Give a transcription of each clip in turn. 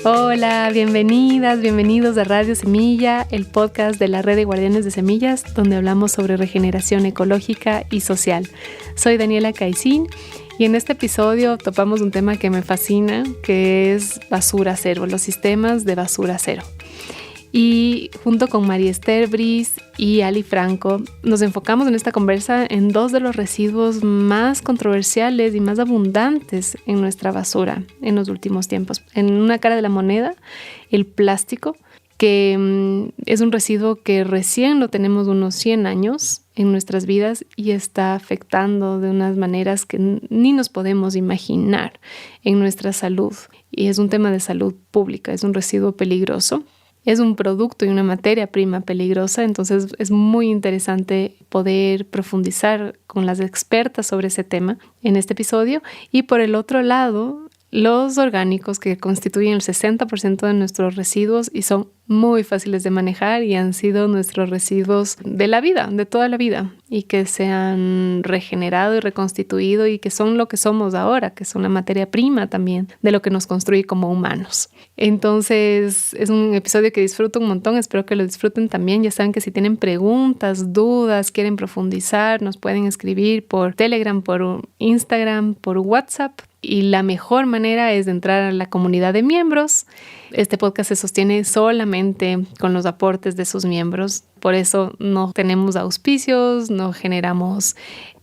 Hola, bienvenidas, bienvenidos a Radio Semilla, el podcast de la Red de Guardianes de Semillas, donde hablamos sobre regeneración ecológica y social. Soy Daniela Caicín y en este episodio topamos un tema que me fascina, que es basura cero, los sistemas de basura cero. Y junto con María Esther Briz y Ali Franco nos enfocamos en esta conversa en dos de los residuos más controversiales y más abundantes en nuestra basura en los últimos tiempos. En una cara de la moneda, el plástico, que es un residuo que recién lo tenemos unos 100 años en nuestras vidas y está afectando de unas maneras que ni nos podemos imaginar en nuestra salud. Y es un tema de salud pública, es un residuo peligroso. Es un producto y una materia prima peligrosa, entonces es muy interesante poder profundizar con las expertas sobre ese tema en este episodio. Y por el otro lado, los orgánicos que constituyen el 60% de nuestros residuos y son muy fáciles de manejar y han sido nuestros residuos de la vida, de toda la vida, y que se han regenerado y reconstituido y que son lo que somos ahora, que son la materia prima también de lo que nos construye como humanos. Entonces es un episodio que disfruto un montón, espero que lo disfruten también. Ya saben que si tienen preguntas, dudas, quieren profundizar, nos pueden escribir por Telegram, por Instagram, por WhatsApp. Y la mejor manera es de entrar a la comunidad de miembros. Este podcast se sostiene solamente con los aportes de sus miembros. Por eso no tenemos auspicios, no generamos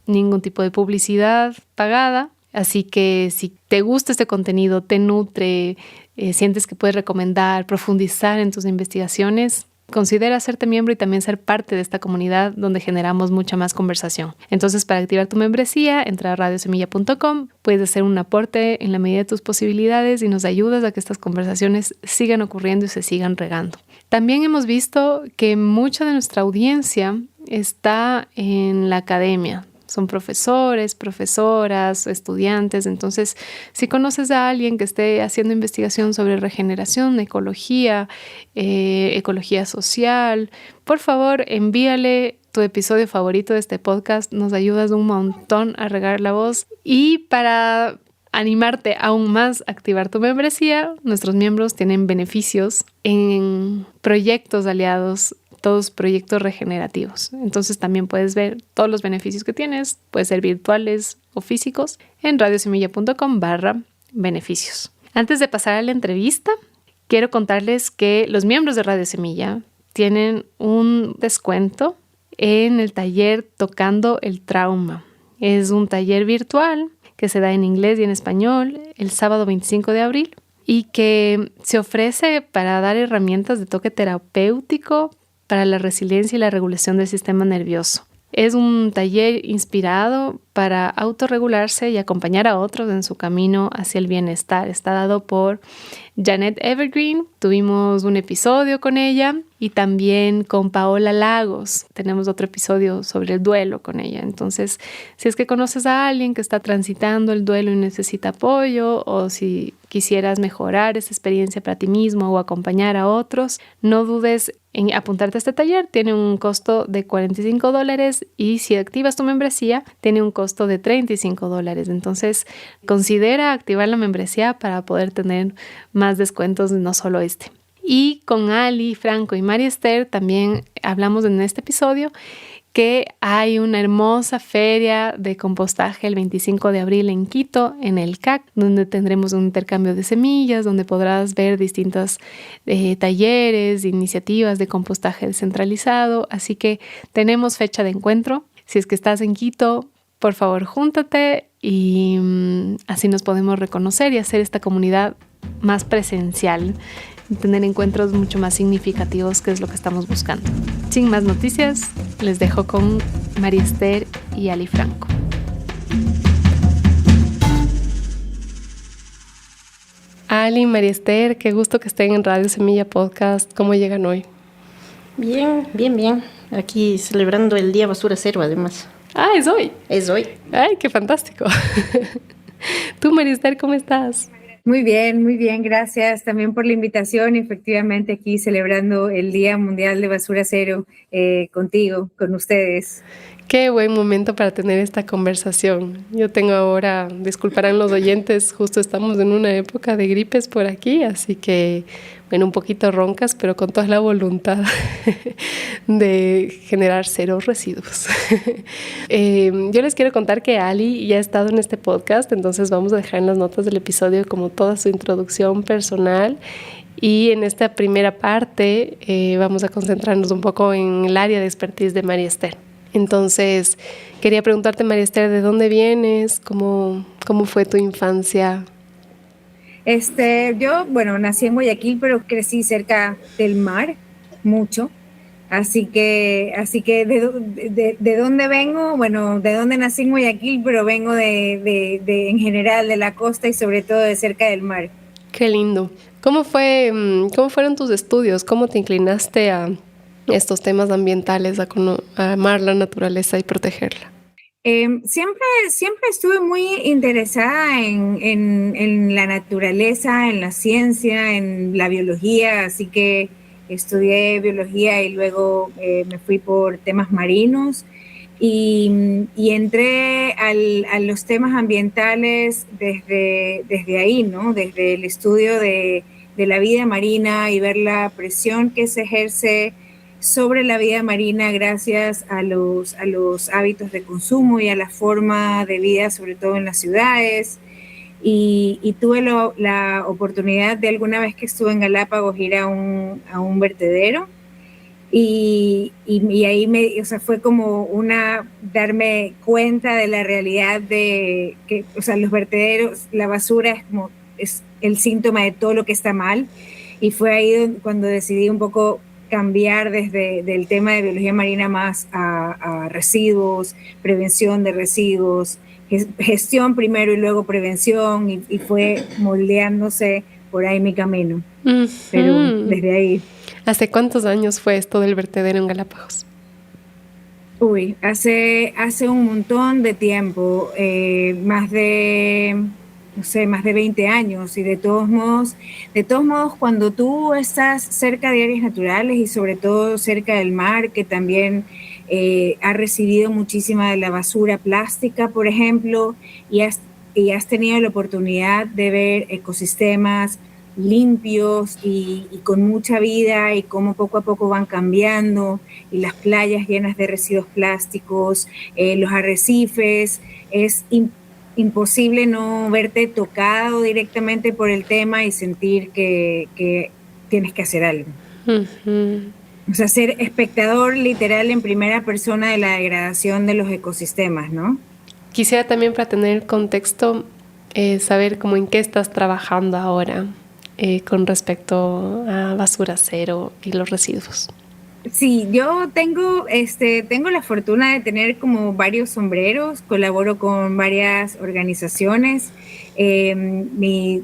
ningún tipo de publicidad pagada. Así que si te gusta este contenido, te nutre, sientes que puedes recomendar, profundizar en tus investigaciones, considera hacerte miembro y también ser parte de esta comunidad donde generamos mucha más conversación. Entonces, para activar tu membresía, entra a radiosemilla.com, puedes hacer un aporte en la medida de tus posibilidades y nos ayudas a que estas conversaciones sigan ocurriendo y se sigan regando. También hemos visto que mucha de nuestra audiencia está en la academia. Son profesores, profesoras, estudiantes. Entonces, si conoces a alguien que esté haciendo investigación sobre regeneración, ecología, ecología social, por favor, envíale tu episodio favorito de este podcast. Nos ayudas un montón a regar la voz. Y para animarte aún más a activar tu membresía, nuestros miembros tienen beneficios en proyectos aliados, todos proyectos regenerativos. Entonces también puedes ver todos los beneficios que tienes, pueden ser virtuales o físicos, en radiosemilla.com/beneficios. Antes de pasar a la entrevista, quiero contarles que los miembros de Radio Semilla tienen un descuento en el taller Tocando el Trauma. Es un taller virtual que se da en inglés y en español el sábado 25 de abril y que se ofrece para dar herramientas de toque terapéutico para la resiliencia y la regulación del sistema nervioso. Es un taller inspirado para autorregularse y acompañar a otros en su camino hacia el bienestar. Está dado por Janet Evergreen. Tuvimos un episodio con ella y también con Paola Lagos. Tenemos otro episodio sobre el duelo con ella. Entonces, si es que conoces a alguien que está transitando el duelo y necesita apoyo, o si quisieras mejorar esa experiencia para ti mismo o acompañar a otros, no dudes en apuntarte a este taller. Tiene un costo de $45 y si activas tu membresía, tiene un costo de $35. Entonces, considera activar la membresía para poder tener más descuentos, no solo este. Y con Ali, Franco y María Esther también hablamos en este episodio que hay una hermosa feria de compostaje el 25 de abril en Quito, en el CAC, donde tendremos un intercambio de semillas, donde podrás ver distintos talleres, iniciativas de compostaje descentralizado. Así que tenemos fecha de encuentro. Si es que estás en Quito, por favor, júntate y así nos podemos reconocer y hacer esta comunidad más presencial, tener encuentros mucho más significativos, que es lo que estamos buscando. Sin más noticias, les dejo con María Esther y Ali Franco. Ali, María Esther, qué gusto que estén en Radio Semilla Podcast. ¿Cómo llegan hoy? Bien. Aquí celebrando el Día Basura Cero, además. Ah, es hoy. Es hoy. Ay, qué fantástico. Tú, María Esther, ¿cómo estás? Muy bien, gracias también por la invitación. Efectivamente, aquí celebrando el Día Mundial de Basura Cero contigo, con ustedes. Qué buen momento para tener esta conversación. Yo tengo ahora, disculparán los oyentes, justo estamos en una época de gripes por aquí, así que, bueno, un poquito roncas, pero con toda la voluntad de generar cero residuos. Yo les quiero contar que Ali ya ha estado en este podcast, entonces vamos a dejar en las notas del episodio como toda su introducción personal. Y en esta primera parte vamos a concentrarnos un poco en el área de expertise de María Esther. Entonces, quería preguntarte, María Esther, ¿de dónde vienes? ¿Cómo fue tu infancia? Yo, bueno, nací en Guayaquil, pero crecí cerca del mar, mucho. Así que de dónde vengo, bueno, de dónde nací en Guayaquil, pero vengo en general de la costa y sobre todo de cerca del mar. Qué lindo. ¿Cómo fueron tus estudios? ¿Cómo te inclinaste a estos temas ambientales, a amar la naturaleza y protegerla? Siempre estuve muy interesada en la naturaleza, en la ciencia, en la biología, así que estudié biología y luego me fui por temas marinos y entré a los temas ambientales desde ahí, ¿no? Desde el estudio de la vida marina y ver la presión que se ejerce sobre la vida marina gracias a los hábitos de consumo y a la forma de vida, sobre todo en las ciudades. Y tuve la oportunidad de alguna vez que estuve en Galápagos ir a un vertedero y ahí fue como darme cuenta de la realidad de que, los vertederos, la basura es el síntoma de todo lo que está mal. Y fue ahí cuando decidí un poco cambiar del tema de biología marina más a residuos, prevención de residuos, gestión primero y luego prevención, y fue moldeándose por ahí mi camino. Uh-huh. Pero desde ahí. ¿Hace cuántos años fue esto del vertedero en Galápagos? Uy, hace un montón de tiempo, más de 20 años, y de todos modos, cuando tú estás cerca de áreas naturales y sobre todo cerca del mar, que también ha recibido muchísima de la basura plástica, por ejemplo, y has tenido la oportunidad de ver ecosistemas limpios y con mucha vida, y cómo poco a poco van cambiando, y las playas llenas de residuos plásticos, los arrecifes, es imposible no verte tocado directamente por el tema y sentir que tienes que hacer algo. Uh-huh. O sea, ser espectador literal en primera persona de la degradación de los ecosistemas, ¿no? Quisiera también, para tener contexto, saber cómo en qué estás trabajando ahora con respecto a basura cero y los residuos. Sí, yo tengo la fortuna de tener como varios sombreros, colaboro con varias organizaciones. Mi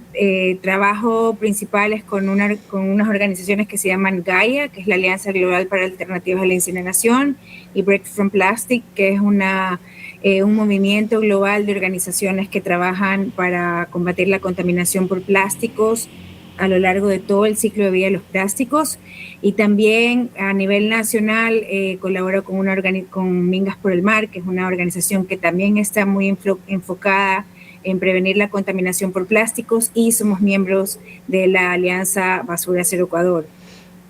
trabajo principal es con unas organizaciones que se llaman Gaia, que es la Alianza Global para Alternativas a la Incineración, y Break From Plastic, que es un movimiento global de organizaciones que trabajan para combatir la contaminación por plásticos a lo largo de todo el ciclo de vida de los plásticos. Y también a nivel nacional colaboro con Mingas por el Mar, que es una organización que también está muy enfocada en prevenir la contaminación por plásticos, y somos miembros de la Alianza Basura Cero Ecuador,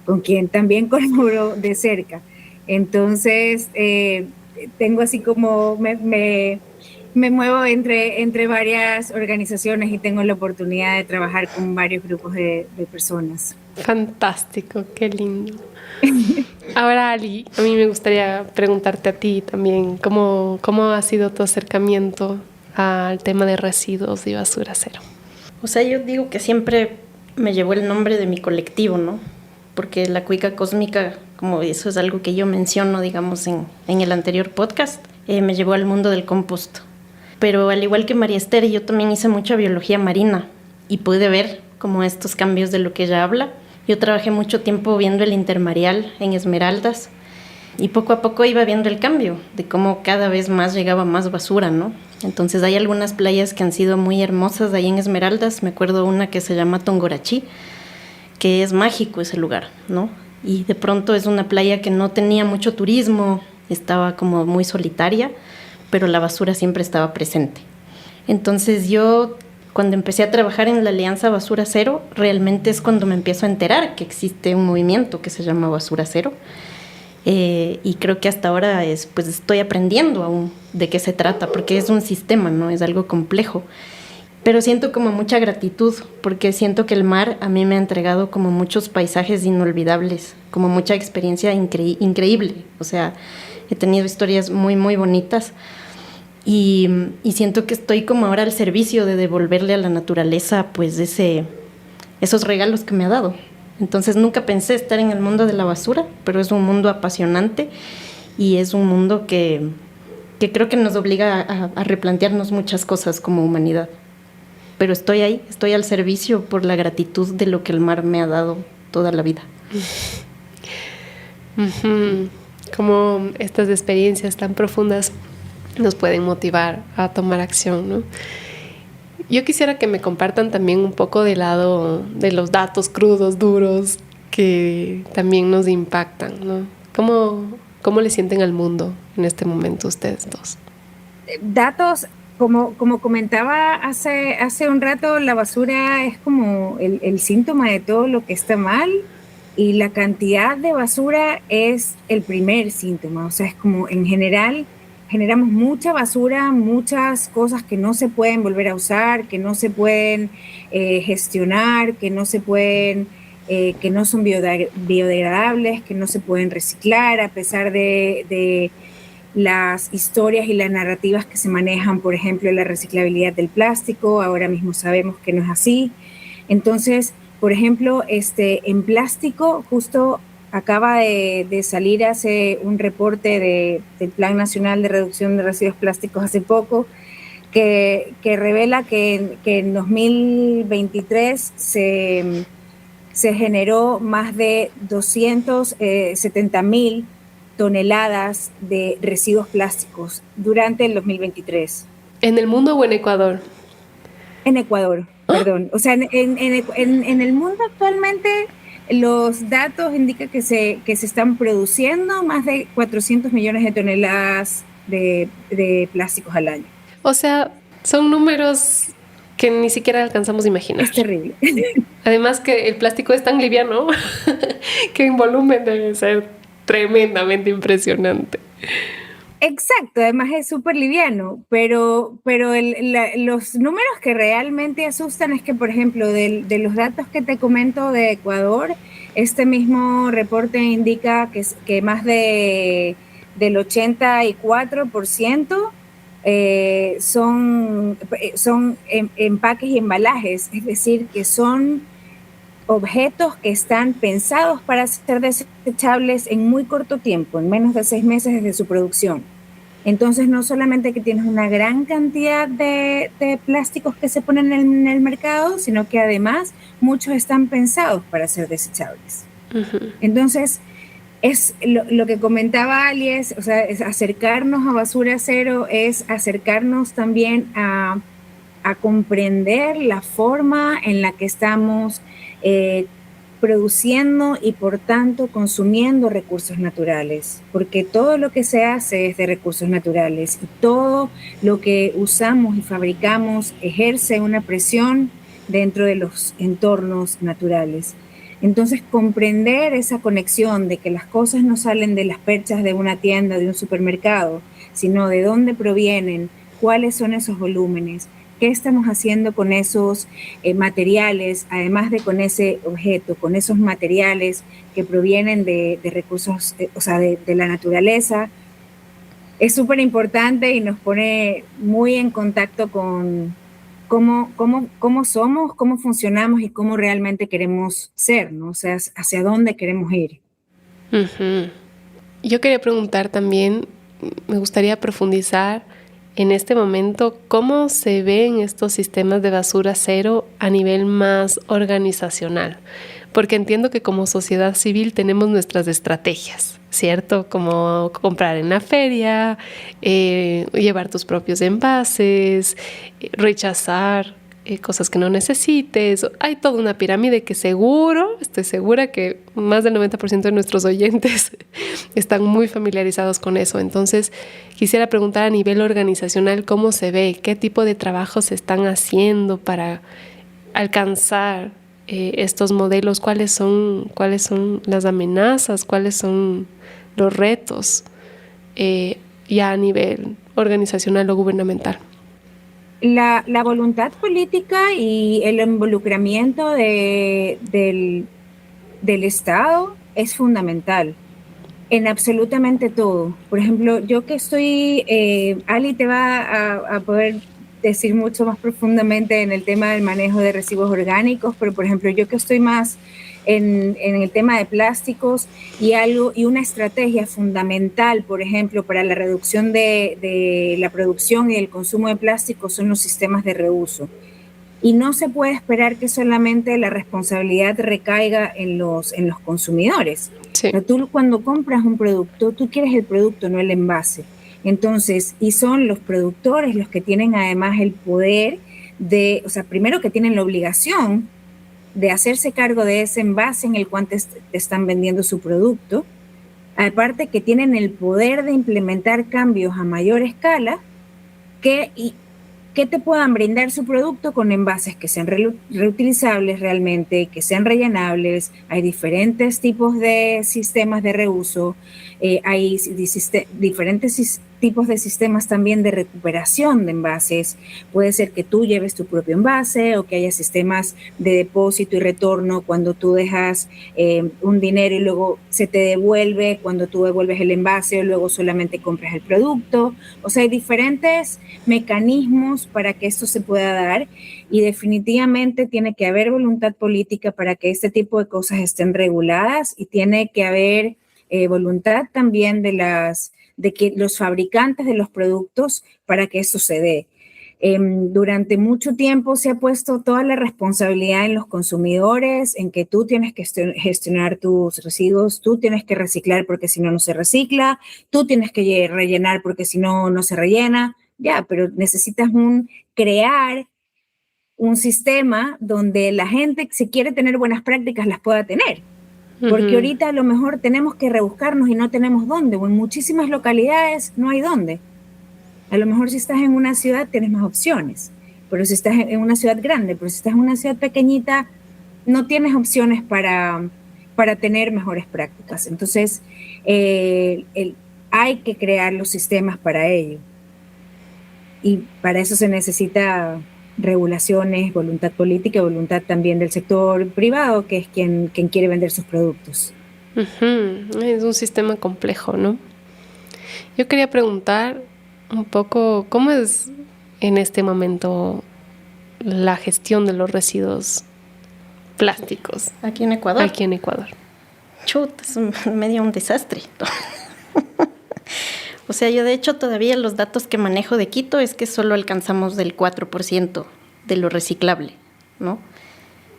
con quien también colaboro de cerca. Entonces, tengo así como me muevo entre varias organizaciones y tengo la oportunidad de trabajar con varios grupos de personas. Fantástico, qué lindo. Ahora, Ali, a mí me gustaría preguntarte a ti también, ¿cómo ha sido tu acercamiento al tema de residuos y basura cero? O sea, yo digo que siempre me llevó el nombre de mi colectivo, ¿no? Porque la cuica cósmica, como eso es algo que yo menciono, digamos, en el anterior podcast, me llevó al mundo del compost. Pero al igual que María Esther, yo también hice mucha biología marina y pude ver como estos cambios de lo que ella habla. Yo trabajé mucho tiempo viendo el intermareal en Esmeraldas y poco a poco iba viendo el cambio de cómo cada vez más llegaba más basura, ¿no? Entonces hay algunas playas que han sido muy hermosas ahí en Esmeraldas. Me acuerdo una que se llama Tongorachi, que es mágico ese lugar, ¿no? Y de pronto es una playa que no tenía mucho turismo, estaba como muy solitaria, pero la basura siempre estaba presente. Entonces yo, cuando empecé a trabajar en la Alianza Basura Cero, realmente es cuando me empiezo a enterar que existe un movimiento que se llama Basura Cero. Y creo que hasta ahora pues estoy aprendiendo aún de qué se trata, porque es un sistema, ¿no? Es algo complejo. Pero siento como mucha gratitud, porque siento que el mar a mí me ha entregado como muchos paisajes inolvidables, como mucha experiencia increíble. O sea, he tenido historias muy, muy bonitas y siento que estoy como ahora al servicio de devolverle a la naturaleza pues esos regalos que me ha dado. Entonces nunca pensé estar en el mundo de la basura, pero es un mundo apasionante y es un mundo que creo que nos obliga a replantearnos muchas cosas como humanidad. Pero estoy ahí, estoy al servicio por la gratitud de lo que el mar me ha dado toda la vida. Como estas experiencias tan profundas nos pueden motivar a tomar acción, ¿no? Yo quisiera que me compartan también un poco del lado de los datos crudos, duros, que también nos impactan, ¿no? ¿Cómo le sienten al mundo en este momento ustedes dos? Datos, como comentaba hace un rato, la basura es como el síntoma de todo lo que está mal, y la cantidad de basura es el primer síntoma. O sea, es como en general generamos mucha basura, muchas cosas que no se pueden volver a usar, que no se pueden gestionar, que no se pueden, que no son biodegradables, que no se pueden reciclar, a pesar de las historias y las narrativas que se manejan, por ejemplo, la reciclabilidad del plástico. Ahora mismo sabemos que no es así. Entonces, por ejemplo, en plástico, justo acaba de salir hace un reporte del Plan Nacional de Reducción de Residuos Plásticos hace poco, que revela que en 2023 se generó más de 270,000 toneladas de residuos plásticos durante el 2023. ¿En el mundo o en Ecuador? En Ecuador, perdón. O sea, en el mundo actualmente los datos indican que se están produciendo más de 400 millones de toneladas de plásticos al año. O sea, son números que ni siquiera alcanzamos a imaginar. Es terrible. Además que el plástico es tan liviano que en volumen debe ser tremendamente impresionante. Exacto, además es súper liviano, pero los números que realmente asustan es que, por ejemplo, de los datos que te comento de Ecuador, este mismo reporte indica que más del 84% son empaques y embalajes, es decir, que son objetos que están pensados para ser desechables en muy corto tiempo, en menos de 6 meses desde su producción. Entonces, no solamente que tienes una gran cantidad de plásticos que se ponen en el mercado, sino que además muchos están pensados para ser desechables. Uh-huh. Entonces, es lo que comentaba Ali, es acercarnos a Basura Cero, es acercarnos también a comprender la forma en la que estamos produciendo y por tanto consumiendo recursos naturales, porque todo lo que se hace es de recursos naturales y todo lo que usamos y fabricamos ejerce una presión dentro de los entornos naturales. Entonces, comprender esa conexión de que las cosas no salen de las perchas de una tienda, de un supermercado, sino de dónde provienen, cuáles son esos volúmenes, qué estamos haciendo con esos materiales, además de con ese objeto, con esos materiales que provienen de recursos, de la naturaleza, es súper importante y nos pone muy en contacto con cómo somos, cómo funcionamos y cómo realmente queremos ser, ¿no? O sea, hacia dónde queremos ir. Uh-huh. Yo quería preguntar también, me gustaría profundizar en este momento, ¿cómo se ven estos sistemas de basura cero a nivel más organizacional? Porque entiendo que como sociedad civil tenemos nuestras estrategias ¿cierto? Como comprar en la feria, llevar tus propios envases, rechazar cosas que no necesites. Hay toda una pirámide que estoy segura que más del 90% de nuestros oyentes están muy familiarizados con eso. Entonces, quisiera preguntar a nivel organizacional cómo se ve, qué tipo de trabajos se están haciendo para alcanzar estos modelos, cuáles son las amenazas, cuáles son los retos ya a nivel organizacional o gubernamental. La voluntad política y el involucramiento del Estado es fundamental en absolutamente todo. Por ejemplo, yo que estoy, Ali te va a poder decir mucho más profundamente en el tema del manejo de residuos orgánicos, pero por ejemplo, yo que estoy más en el tema de plásticos y una estrategia fundamental, por ejemplo, para la reducción de la producción y el consumo de plásticos son los sistemas de reuso. Y no se puede esperar que solamente la responsabilidad recaiga en los consumidores. Sí. Pero tú cuando compras un producto, tú quieres el producto, no el envase. Entonces, y son los productores los que tienen además el poder primero que tienen la obligación de hacerse cargo de ese envase en el cual te están vendiendo su producto, aparte que tienen el poder de implementar cambios a mayor escala que te puedan brindar su producto con envases que sean reutilizables realmente, que sean rellenables. Hay diferentes tipos de sistemas de reuso, hay diferentes tipos de sistemas también de recuperación de envases. Puede ser que tú lleves tu propio envase o que haya sistemas de depósito y retorno cuando tú dejas un dinero y luego se te devuelve cuando tú devuelves el envase o luego solamente compras el producto. O sea, hay diferentes mecanismos para que esto se pueda dar y definitivamente tiene que haber voluntad política para que este tipo de cosas estén reguladas y tiene que haber voluntad también de que los fabricantes de los productos para que esto se dé. Durante mucho tiempo se ha puesto toda la responsabilidad en los consumidores, en que tú tienes que gestionar tus residuos, tú tienes que reciclar porque si no, no se recicla, tú tienes que rellenar porque si no, no se rellena. Ya, pero necesitas crear un sistema donde la gente, si quiere tener buenas prácticas, las pueda tener. Porque ahorita a lo mejor tenemos que rebuscarnos y no tenemos dónde, o en muchísimas localidades no hay dónde. A lo mejor si estás en una ciudad tienes más opciones, pero si estás en una ciudad grande, pero si estás en una ciudad pequeñita, no tienes opciones para tener mejores prácticas. Entonces, hay que crear los sistemas para ello. Y para eso se necesita regulaciones, voluntad política, voluntad también del sector privado, que es quien quiere vender sus productos. Es un sistema complejo, ¿no? Yo quería preguntar un poco, ¿cómo es en este momento la gestión de los residuos plásticos? Aquí en Ecuador. Aquí en Ecuador. Chuta, es medio un desastre. O sea, yo de hecho todavía los datos que manejo de Quito es que solo alcanzamos del 4% de lo reciclable, ¿no?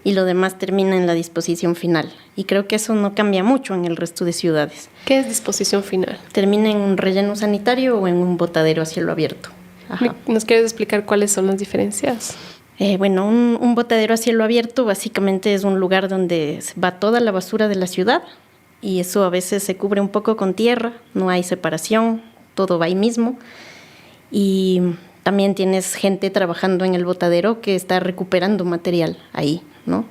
Y lo demás termina en la disposición final. Y creo que eso no cambia mucho en el resto de ciudades. ¿Qué es disposición final? Termina en un relleno sanitario o en un botadero a cielo abierto. Ajá. ¿Nos quieres explicar cuáles son las diferencias? Bueno, un botadero a cielo abierto básicamente es un lugar donde va toda la basura de la ciudad y eso a veces se cubre un poco con tierra, no hay separación, todo va ahí mismo. Y también tienes gente trabajando en el botadero que está recuperando material ahí, ¿no?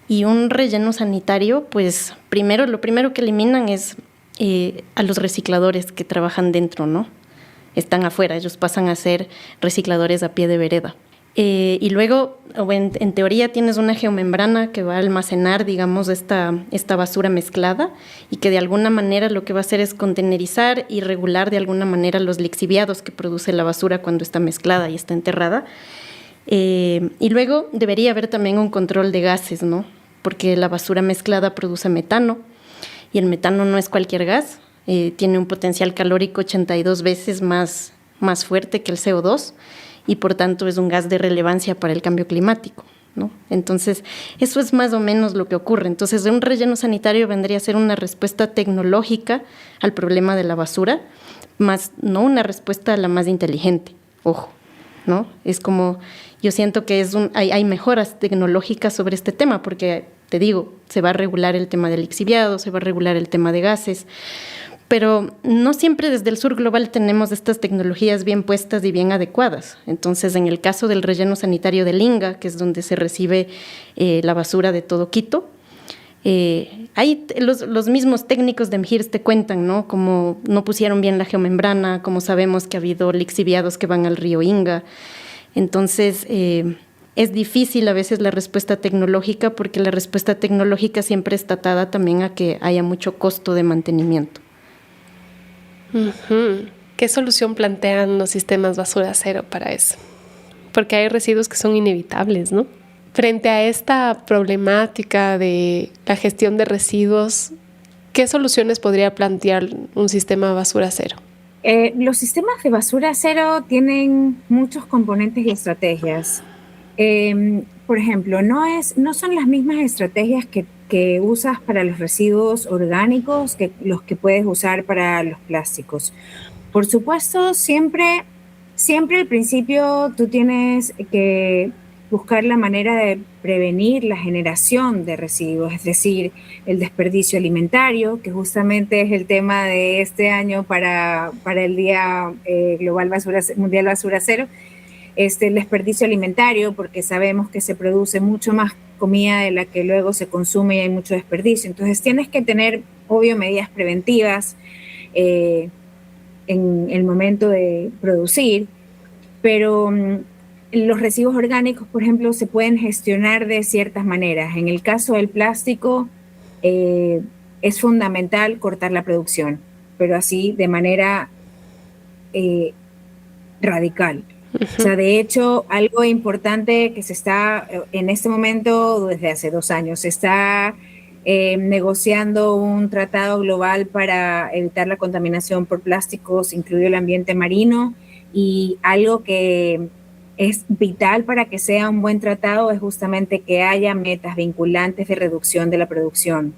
Y un relleno sanitario, pues lo primero que eliminan es a los recicladores que trabajan dentro, ¿no? Están afuera, ellos pasan a ser recicladores a pie de vereda. Y luego, en teoría, tienes una geomembrana que va a almacenar, digamos, esta basura mezclada y que de alguna manera lo que va a hacer es contenerizar y regular de alguna manera los lixiviados que produce la basura cuando está mezclada y está enterrada. Y luego debería haber también un control de gases, ¿no? Porque la basura mezclada produce metano y el metano no es cualquier gas, tiene un potencial calórico 82 veces más fuerte que el CO2 y por tanto es un gas de relevancia para el cambio climático. ¿no? Entonces, eso es más o menos lo que ocurre. Entonces, un relleno sanitario vendría a ser una respuesta tecnológica al problema de la basura, más no una respuesta la más inteligente, ojo, ¿no? Es como, yo siento que hay mejoras tecnológicas sobre este tema, porque, te digo, se va a regular el tema del lixiviado, se va a regular el tema de gases, pero no siempre desde el sur global tenemos estas tecnologías bien puestas y bien adecuadas. Entonces, en el caso del relleno sanitario de Linga, que es donde se recibe la basura de todo Quito, ahí los mismos técnicos de MGIRS te cuentan, ¿no? Cómo no pusieron bien la geomembrana, cómo sabemos que ha habido lixiviados que van al río Inga. Entonces, es difícil a veces la respuesta tecnológica, porque la respuesta tecnológica siempre está atada también a que haya mucho costo de mantenimiento. Uh-huh. ¿Qué solución plantean los sistemas basura cero para eso? Porque hay residuos que son inevitables, ¿no? Frente a esta problemática de la gestión de residuos, ¿qué soluciones podría plantear un sistema basura cero? Los sistemas de basura cero tienen muchos componentes y estrategias. Por ejemplo, no son las mismas estrategias que usas para los residuos orgánicos que los que puedes usar para los plásticos. Por supuesto, siempre al principio tú tienes que buscar la manera de prevenir la generación de residuos, es decir, el desperdicio alimentario, que justamente es el tema de este año para el Día Mundial Basura Cero. El desperdicio alimentario, porque sabemos que se produce mucho más comida de la que luego se consume y hay mucho desperdicio. Entonces tienes que tener, obvio, medidas preventivas en el momento de producir, pero los residuos orgánicos, por ejemplo, se pueden gestionar de ciertas maneras. En el caso del plástico, es fundamental cortar la producción, pero así de manera radical. O sea, de hecho, algo importante que se está en este momento, desde hace 2 años, se está negociando un tratado global para evitar la contaminación por plásticos, incluido el ambiente marino, y algo que es vital para que sea un buen tratado es justamente que haya metas vinculantes de reducción de la producción,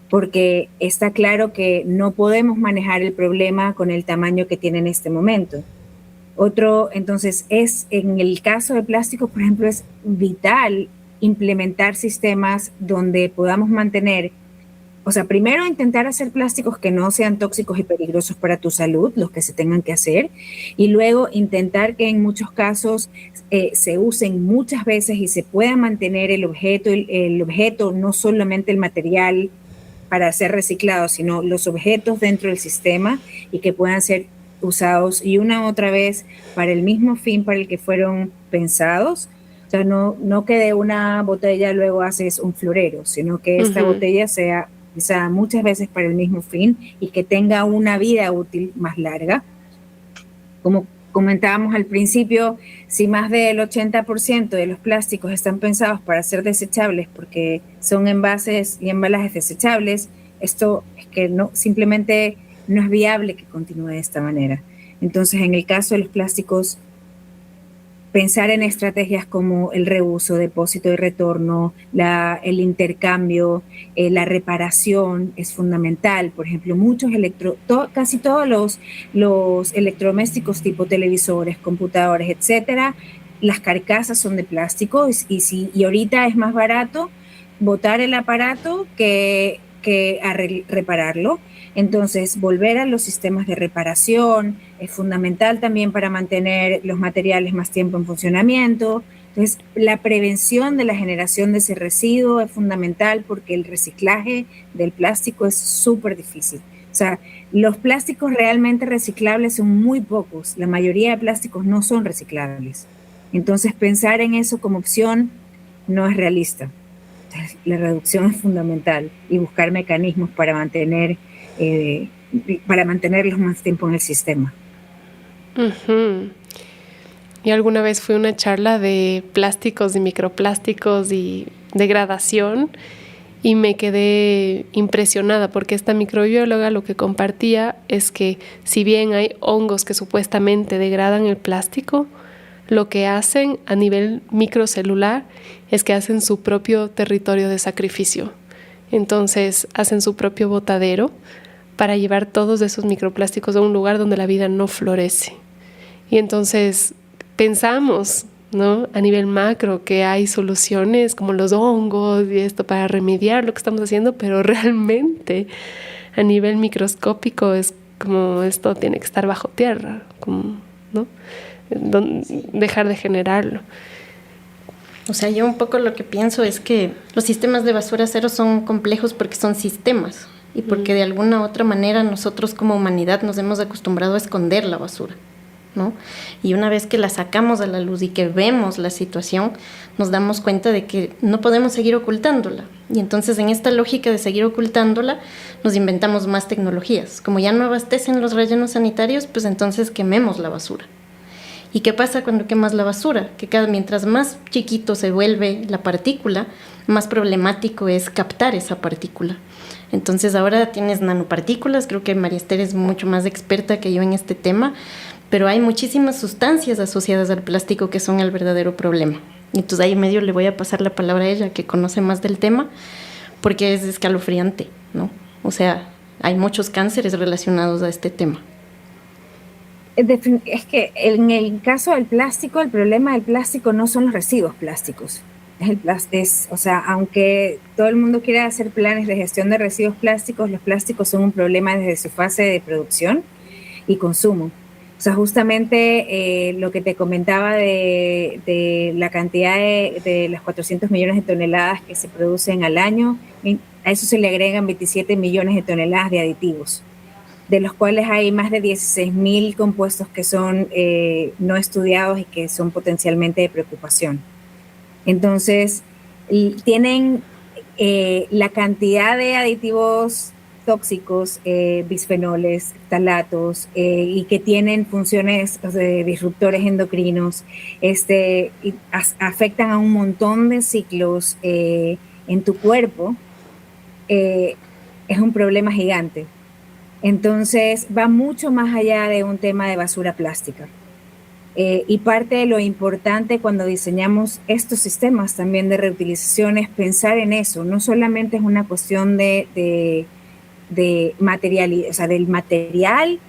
porque está claro que no podemos manejar el problema con el tamaño que tiene en este momento. Entonces, en el caso de plástico, por ejemplo, es vital implementar sistemas donde podamos mantener, o sea, primero intentar hacer plásticos que no sean tóxicos y peligrosos para tu salud, los que se tengan que hacer, y luego intentar que en muchos casos se usen muchas veces y se pueda mantener el objeto, no solamente el material para ser reciclado, sino los objetos dentro del sistema y que puedan ser usados y una otra vez para el mismo fin para el que fueron pensados. O sea, no que de una botella luego haces un florero, sino que esta botella sea usada muchas veces para el mismo fin y que tenga una vida útil más larga. Como comentábamos al principio, si más del 80% de los plásticos están pensados para ser desechables porque son envases y embalajes desechables, esto es que simplemente no es viable que continúe de esta manera. Entonces, en el caso de los plásticos, pensar en estrategias como el reuso, depósito y retorno, el intercambio, la reparación es fundamental. Por ejemplo, casi todos los electrodomésticos tipo televisores, computadores, etcétera, las carcasas son de plástico y ahorita es más barato botar el aparato que repararlo. Entonces, volver a los sistemas de reparación es fundamental también para mantener los materiales más tiempo en funcionamiento. Entonces, la prevención de la generación de ese residuo es fundamental porque el reciclaje del plástico es súper difícil. O sea, los plásticos realmente reciclables son muy pocos. La mayoría de plásticos no son reciclables. Entonces, pensar en eso como opción no es realista. La reducción es fundamental y buscar mecanismos para mantenerlos más tiempo en el sistema. Uh-huh. Yo alguna vez fui a una charla de plásticos y microplásticos y degradación y me quedé impresionada porque esta microbióloga lo que compartía es que si bien hay hongos que supuestamente degradan el plástico, lo que hacen a nivel microcelular es que hacen su propio territorio de sacrificio. Entonces hacen su propio botadero para llevar todos esos microplásticos a un lugar donde la vida no florece. Y entonces pensamos, ¿no?, a nivel macro que hay soluciones como los hongos y esto para remediar lo que estamos haciendo, pero realmente a nivel microscópico es como esto tiene que estar bajo tierra, como, ¿no?, dejar de generarlo. O sea, yo un poco lo que pienso es que los sistemas de basura cero son complejos porque son sistemas y porque de alguna u otra manera nosotros como humanidad nos hemos acostumbrado a esconder la basura, ¿no? Y una vez que la sacamos a la luz y que vemos la situación, nos damos cuenta de que no podemos seguir ocultándola. Y entonces en esta lógica de seguir ocultándola, nos inventamos más tecnologías. Como ya no abastecen los rellenos sanitarios, pues entonces quememos la basura. ¿Y qué pasa cuando quemas la basura? Que mientras más chiquito se vuelve la partícula, más problemático es captar esa partícula. Entonces ahora tienes nanopartículas, creo que María Esther es mucho más experta que yo en este tema, pero hay muchísimas sustancias asociadas al plástico que son el verdadero problema. Entonces ahí medio le voy a pasar la palabra a ella, que conoce más del tema, porque es escalofriante, ¿no? O sea, hay muchos cánceres relacionados a este tema. Es que en el caso del plástico, el problema del plástico no son los residuos plásticos. O sea, aunque todo el mundo quiera hacer planes de gestión de residuos plásticos, los plásticos son un problema desde su fase de producción y consumo. O sea, justamente lo que te comentaba de la cantidad de las 400 millones de toneladas que se producen al año, a eso se le agregan 27 millones de toneladas de aditivos, de los cuales hay más de 16.000 compuestos que son no estudiados y que son potencialmente de preocupación. Entonces, tienen la cantidad de aditivos tóxicos, bisfenoles, ftalatos, y que tienen funciones de disruptores endocrinos, y afectan a un montón de ciclos en tu cuerpo, es un problema gigante. Entonces va mucho más allá de un tema de basura plástica. Y parte de lo importante cuando diseñamos estos sistemas también de reutilización es pensar en eso. No solamente es una cuestión de material, o sea, del material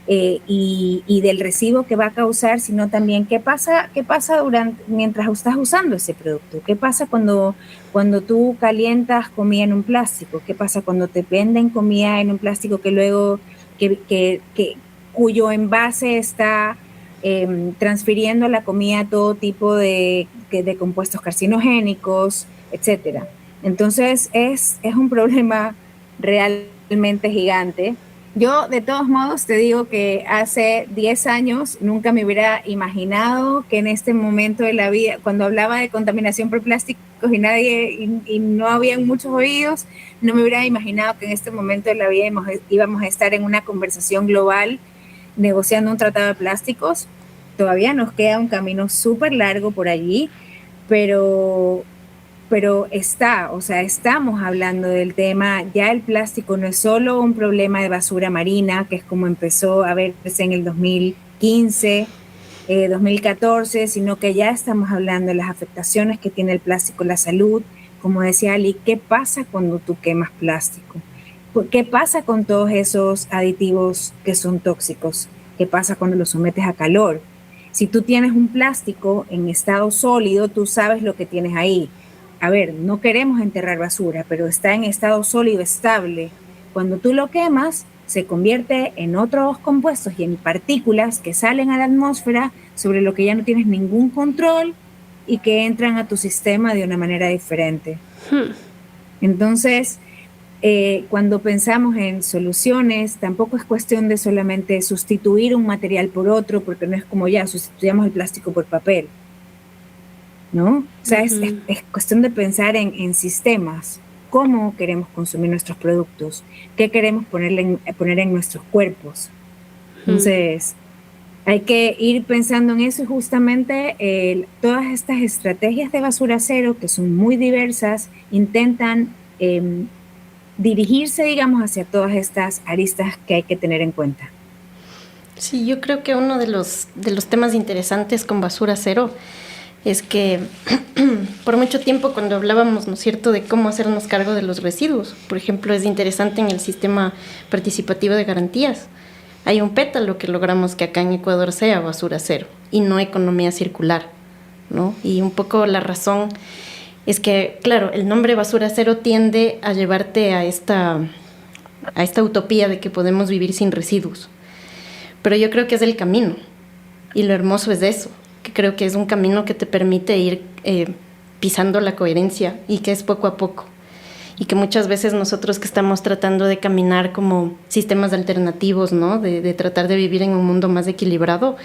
y del residuo que va a causar, sino también qué pasa mientras estás usando ese producto. ¿Qué pasa cuando tú calientas comida en un plástico? ¿Qué pasa cuando te venden comida en un plástico que luego cuyo envase está transfiriendo la comida a todo tipo de compuestos carcinogénicos, etcétera? Entonces es un problema realmente gigante. Yo, de todos modos, te digo que hace 10 años nunca me hubiera imaginado que en este momento de la vida, cuando hablaba de contaminación por plásticos y no habían muchos oídos, no me hubiera imaginado que en este momento de la vida íbamos a estar en una conversación global negociando un tratado de plásticos. Todavía nos queda un camino súper largo por allí, pero estamos hablando del tema. Ya el plástico no es solo un problema de basura marina, que es como empezó a verse en el 2015, 2014, sino que ya estamos hablando de las afectaciones que tiene el plástico en la salud. Como decía Ali, ¿qué pasa cuando tú quemas plástico? ¿Qué pasa con todos esos aditivos que son tóxicos? ¿Qué pasa cuando los sometes a calor? Si tú tienes un plástico en estado sólido, tú sabes lo que tienes ahí. A ver, no queremos enterrar basura, pero está en estado sólido estable. Cuando tú lo quemas, se convierte en otros compuestos y en partículas que salen a la atmósfera sobre lo que ya no tienes ningún control y que entran a tu sistema de una manera diferente. Entonces, cuando pensamos en soluciones, tampoco es cuestión de solamente sustituir un material por otro, porque no es como ya sustituyamos el plástico por papel, ¿no? O sea, es cuestión de pensar en sistemas. ¿Cómo queremos consumir nuestros productos? ¿Qué queremos poner en nuestros cuerpos? Entonces, hay que ir pensando en eso y justamente todas estas estrategias de basura cero, que son muy diversas, intentan dirigirse, digamos, hacia todas estas aristas que hay que tener en cuenta. Sí, yo creo que uno de los temas interesantes con Basura Cero es que por mucho tiempo cuando hablábamos, ¿no es cierto?, de cómo hacernos cargo de los residuos, por ejemplo, es interesante en el sistema participativo de garantías. Hay un pétalo que logramos que acá en Ecuador sea Basura Cero y no economía circular, ¿no? Y un poco la razón es que, claro, el nombre Basura Cero tiende a llevarte a esta utopía de que podemos vivir sin residuos. Pero yo creo que es el camino, y lo hermoso es eso, que creo que es un camino que te permite ir pisando la coherencia y que es poco a poco. Y que muchas veces nosotros que estamos tratando de caminar como sistemas alternativos, ¿no? de tratar de vivir en un mundo más equilibrado,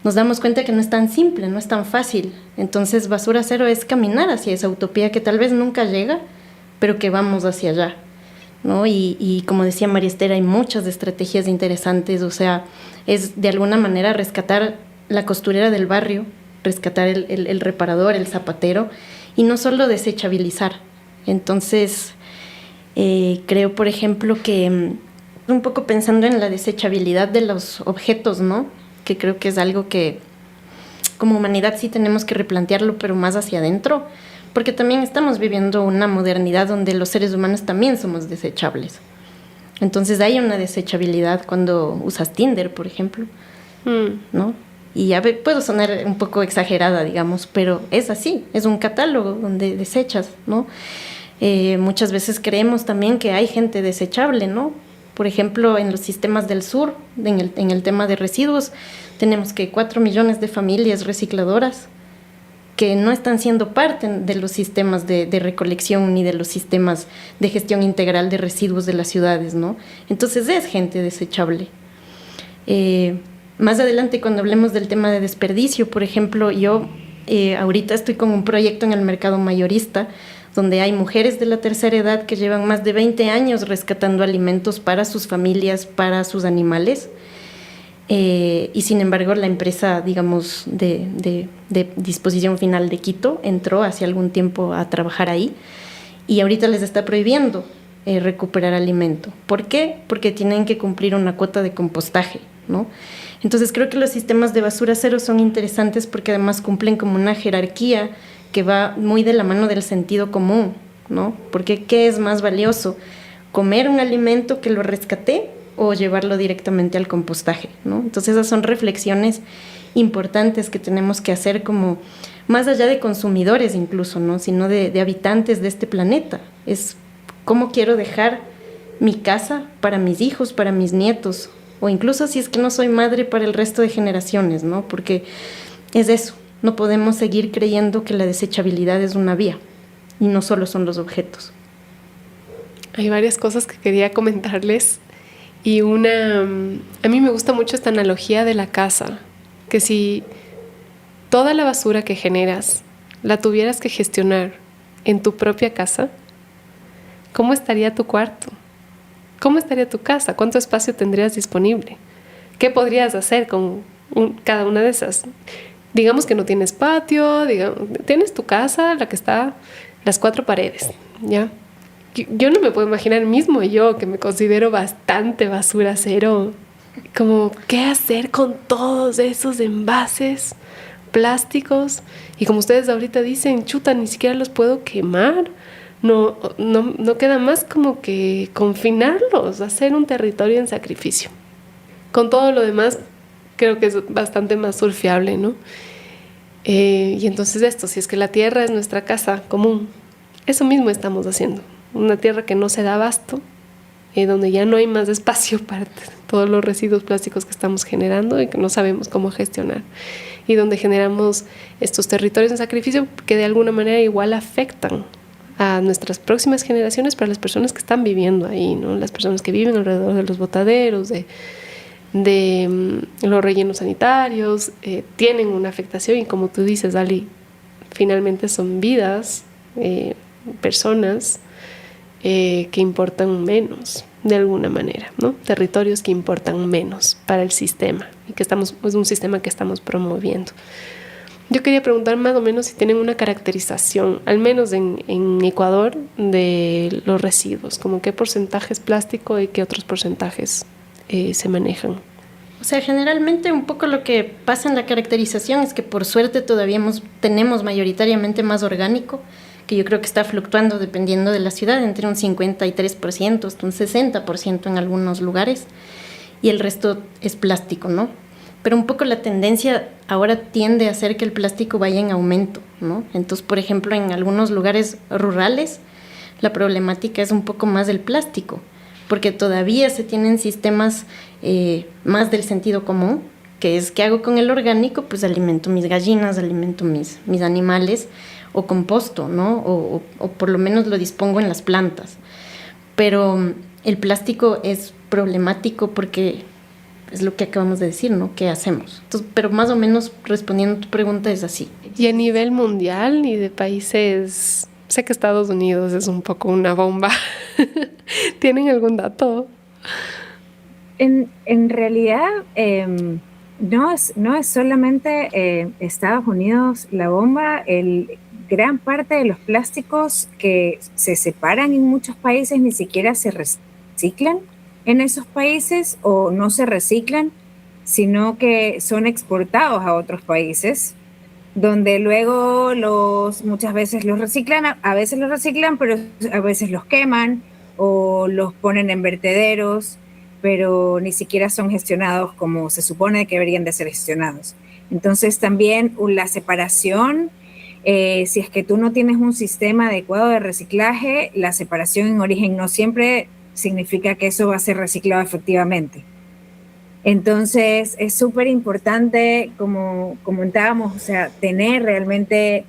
nos damos cuenta que no es tan simple, no es tan fácil. Entonces Basura Cero es caminar hacia esa utopía que tal vez nunca llega, pero que vamos hacia allá, ¿no? Y como decía María Esther, hay muchas estrategias interesantes, o sea, es de alguna manera rescatar la costurera del barrio, rescatar el reparador, el zapatero, y no solo desechabilizar. Entonces, creo, por ejemplo, que un poco pensando en la desechabilidad de los objetos, ¿no? Que creo que es algo que como humanidad sí tenemos que replantearlo, pero más hacia adentro, porque también estamos viviendo una modernidad donde los seres humanos también somos desechables. Entonces hay una desechabilidad cuando usas Tinder, por ejemplo, ¿no? Y ya puedo sonar un poco exagerada, digamos, pero es así, es un catálogo donde desechas, ¿no? Muchas veces creemos también que hay gente desechable, ¿no? Por ejemplo, en los sistemas del sur, en el tema de residuos, tenemos que 4 millones de familias recicladoras que no están siendo parte de los sistemas de recolección ni de los sistemas de gestión integral de residuos de las ciudades, ¿no? Entonces es gente desechable. Más adelante, cuando hablemos del tema de desperdicio, por ejemplo, yo ahorita estoy con un proyecto en el mercado mayorista donde hay mujeres de la tercera edad que llevan más de 20 años rescatando alimentos para sus familias, para sus animales. Y sin embargo la empresa, digamos, de disposición final de Quito entró hace algún tiempo a trabajar ahí y ahorita les está prohibiendo recuperar alimento. ¿Por qué? Porque tienen que cumplir una cuota de compostaje, ¿no? Entonces creo que los sistemas de Basura Cero son interesantes porque además cumplen como una jerarquía que va muy de la mano del sentido común, ¿no? Porque ¿qué es más valioso? ¿Comer un alimento que lo rescaté o llevarlo directamente al compostaje, ¿no? Entonces esas son reflexiones importantes que tenemos que hacer como más allá de consumidores incluso, ¿no? Sino de habitantes de este planeta. Es cómo quiero dejar mi casa para mis hijos, para mis nietos, o incluso si es que no soy madre, para el resto de generaciones, ¿no? Porque es eso, no podemos seguir creyendo que la desechabilidad es una vía y no solo son los objetos. Hay varias cosas que quería comentarles. Y a mí me gusta mucho esta analogía de la casa, que si toda la basura que generas la tuvieras que gestionar en tu propia casa, ¿cómo estaría tu cuarto? ¿Cómo estaría tu casa? ¿Cuánto espacio tendrías disponible? ¿Qué podrías hacer con cada una de esas? Digamos que no tienes patio, tienes tu casa, la que está, las 4 paredes, ¿ya? Yo no me puedo imaginar mismo yo, que me considero bastante basura cero, como qué hacer con todos esos envases plásticos y como ustedes ahorita dicen, chuta, ni siquiera los puedo quemar, no queda más como que confinarlos, hacer un territorio en sacrificio. Con todo lo demás creo que es bastante más surfeable, ¿no? Y entonces esto, si es que la tierra es nuestra casa común, eso mismo estamos haciendo. Una tierra que no se da abasto, donde ya no hay más espacio para todos los residuos plásticos que estamos generando y que no sabemos cómo gestionar. Y donde generamos estos territorios en sacrificio que de alguna manera igual afectan a nuestras próximas generaciones, para las personas que están viviendo ahí, ¿no? Las personas que viven alrededor de los botaderos, de los rellenos sanitarios, tienen una afectación y como tú dices, Ali, finalmente son vidas, personas que importan menos de alguna manera, ¿no? Territorios que importan menos para el sistema y que es un sistema que estamos promoviendo. Yo quería preguntar más o menos si tienen una caracterización, al menos en Ecuador, de los residuos, como qué porcentaje es plástico y qué otros porcentajes se manejan. O sea, generalmente un poco lo que pasa en la caracterización es que por suerte todavía tenemos mayoritariamente más orgánico, que yo creo que está fluctuando dependiendo de la ciudad, entre un 53% hasta un 60% en algunos lugares, y el resto es plástico, ¿no? Pero un poco la tendencia ahora tiende a hacer que el plástico vaya en aumento, ¿no? Entonces, por ejemplo, en algunos lugares rurales, la problemática es un poco más del plástico, porque todavía se tienen sistemas más del sentido común, que es, ¿qué hago con el orgánico? Pues alimento mis gallinas, alimento mis animales, o composto, ¿no? O por lo menos lo dispongo en las plantas. Pero el plástico es problemático porque es lo que acabamos de decir, ¿no? ¿Qué hacemos? Entonces, pero más o menos respondiendo a tu pregunta es así. Y a nivel mundial y de países, sé que Estados Unidos es un poco una bomba. ¿Tienen algún dato? En realidad, no es solamente Estados Unidos la bomba. Gran parte de los plásticos que se separan en muchos países ni siquiera se reciclan en esos países o no se reciclan, sino que son exportados a otros países, donde luego muchas veces los reciclan, a veces los reciclan, pero a veces los queman o los ponen en vertederos, pero ni siquiera son gestionados como se supone que deberían de ser gestionados. Entonces también la separación, si es que tú no tienes un sistema adecuado de reciclaje, la separación en origen no siempre significa que eso va a ser reciclado efectivamente. Entonces es súper importante, como comentábamos, o sea, tener realmente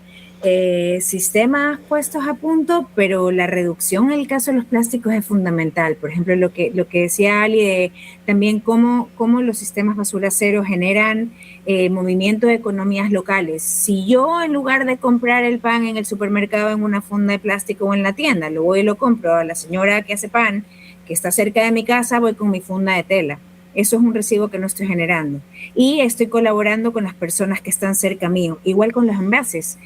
sistemas puestos a punto, pero la reducción en el caso de los plásticos es fundamental. Por ejemplo, lo que decía Ali, de también cómo los sistemas basura cero generan movimiento de economías locales. Si yo, en lugar de comprar el pan en el supermercado en una funda de plástico o en la tienda, lo voy y lo compro a la señora que hace pan, que está cerca de mi casa, voy con mi funda de tela. Eso es un residuo que no estoy generando. Y estoy colaborando con las personas que están cerca mío. Igual con los envases.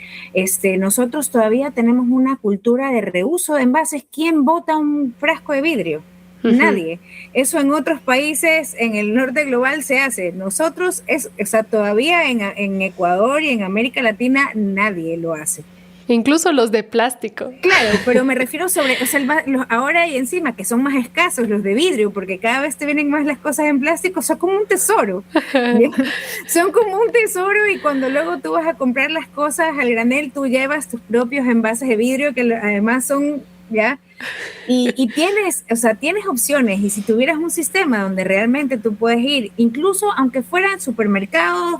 Nosotros todavía tenemos una cultura de reuso de envases. ¿Quién bota un frasco de vidrio? Uh-huh. Nadie. Eso en otros países, en el norte global, se hace. Nosotros, todavía en Ecuador y en América Latina, nadie lo hace. Incluso los de plástico. Claro, pero me refiero ahora y encima, que son más escasos los de vidrio, porque cada vez te vienen más las cosas en plástico, son como un tesoro. Son como un tesoro, y cuando luego tú vas a comprar las cosas al granel, tú llevas tus propios envases de vidrio, que además son, ¿ya? Y tienes opciones, y si tuvieras un sistema donde realmente tú puedes ir, incluso aunque fueran supermercados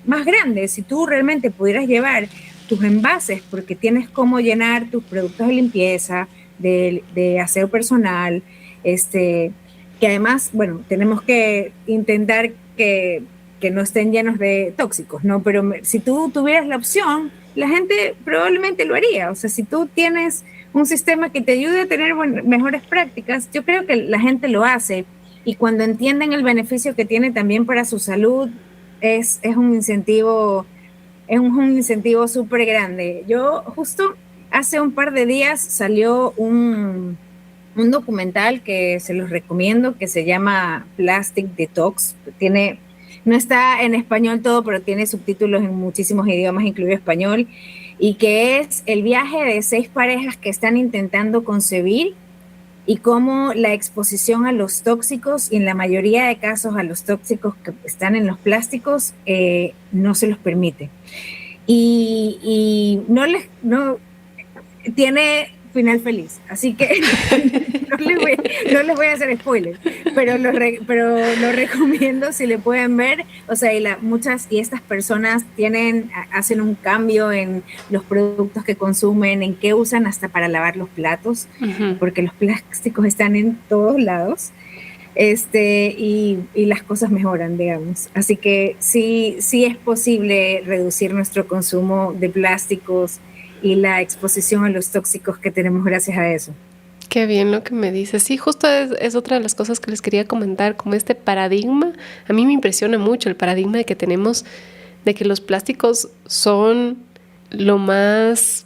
más grandes, si tú realmente pudieras llevar tus envases, porque tienes cómo llenar tus productos de limpieza, de aseo personal, que además, bueno, tenemos que intentar que no estén llenos de tóxicos, ¿no? Pero si tú tuvieras la opción, la gente probablemente lo haría. O sea, si tú tienes un sistema que te ayude a tener mejores prácticas, yo creo que la gente lo hace, y cuando entienden el beneficio que tiene también para su salud, es un incentivo. Es un incentivo súper grande. Yo justo hace un par de días salió un documental que se los recomiendo, que se llama Plastic Detox. No está en español todo, pero tiene subtítulos en muchísimos idiomas, incluido español, y que es el viaje de 6 parejas que están intentando concebir, y cómo la exposición a los tóxicos, y en la mayoría de casos a los tóxicos que están en los plásticos, no se los permite. Y no tiene final feliz, así que no les voy a hacer spoilers, pero lo recomiendo si le pueden ver. O sea, y estas personas hacen un cambio en los productos que consumen, en qué usan hasta para lavar los platos, uh-huh, porque los plásticos están en todos lados, y las cosas mejoran, digamos. Así que sí es posible reducir nuestro consumo de plásticos y la exposición a los tóxicos que tenemos gracias a eso. Qué bien lo que me dices. Sí, justo es otra de las cosas que les quería comentar, como este paradigma. A mí me impresiona mucho el paradigma de que tenemos, de que los plásticos son lo más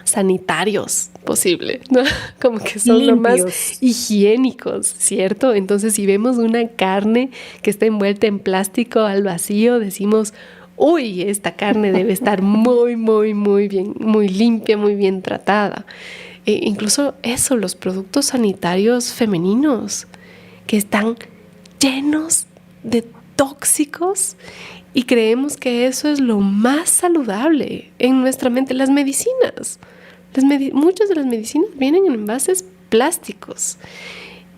sanitarios posible, ¿no? Como que son lo más higiénicos, ¿cierto? Entonces, si vemos una carne que está envuelta en plástico al vacío, decimos, uy, esta carne debe estar muy, muy, muy bien, muy limpia, muy bien tratada. Incluso eso, los productos sanitarios femeninos, que están llenos de tóxicos y creemos que eso es lo más saludable en nuestra mente. Las medicinas, muchas de las medicinas vienen en envases plásticos.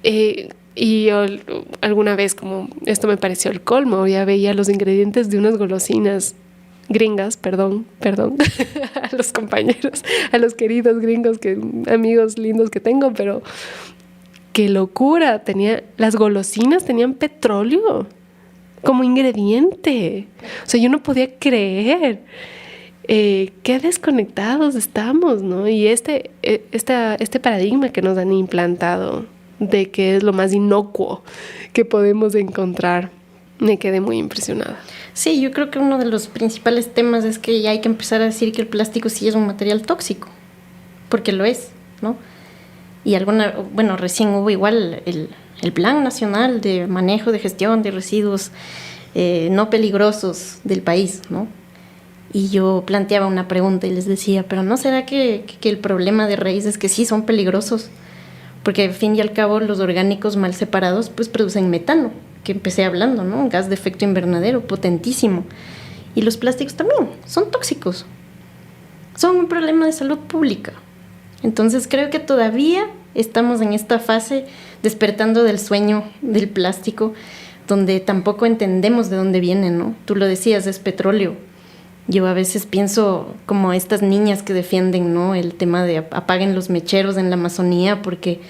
Y yo alguna vez, como esto me pareció el colmo, ya veía los ingredientes de unas golosinas gringas, perdón, a los compañeros, a los queridos gringos, amigos lindos que tengo, pero qué locura, las golosinas tenían petróleo como ingrediente. O sea, yo no podía creer qué desconectados estamos, ¿no? Y este paradigma que nos han implantado de que es lo más inocuo que podemos encontrar, me quedé muy impresionada. Sí, yo creo que uno de los principales temas es que ya hay que empezar a decir que el plástico sí es un material tóxico, porque lo es, ¿no? Y recién hubo igual el Plan Nacional de Manejo de Gestión de Residuos no peligrosos del país, ¿no? Y yo planteaba una pregunta y les decía, pero ¿no será que el problema de raíz es que sí son peligrosos? Porque al fin y al cabo los orgánicos mal separados pues producen metano, que empecé hablando, ¿no? Un gas de efecto invernadero potentísimo. Y los plásticos también son tóxicos. Son un problema de salud pública. Entonces creo que todavía estamos en esta fase despertando del sueño del plástico, donde tampoco entendemos de dónde viene, ¿no? Tú lo decías, es petróleo. Yo a veces pienso como estas niñas que defienden, ¿no? El tema de apaguen los mecheros en la Amazonía, porque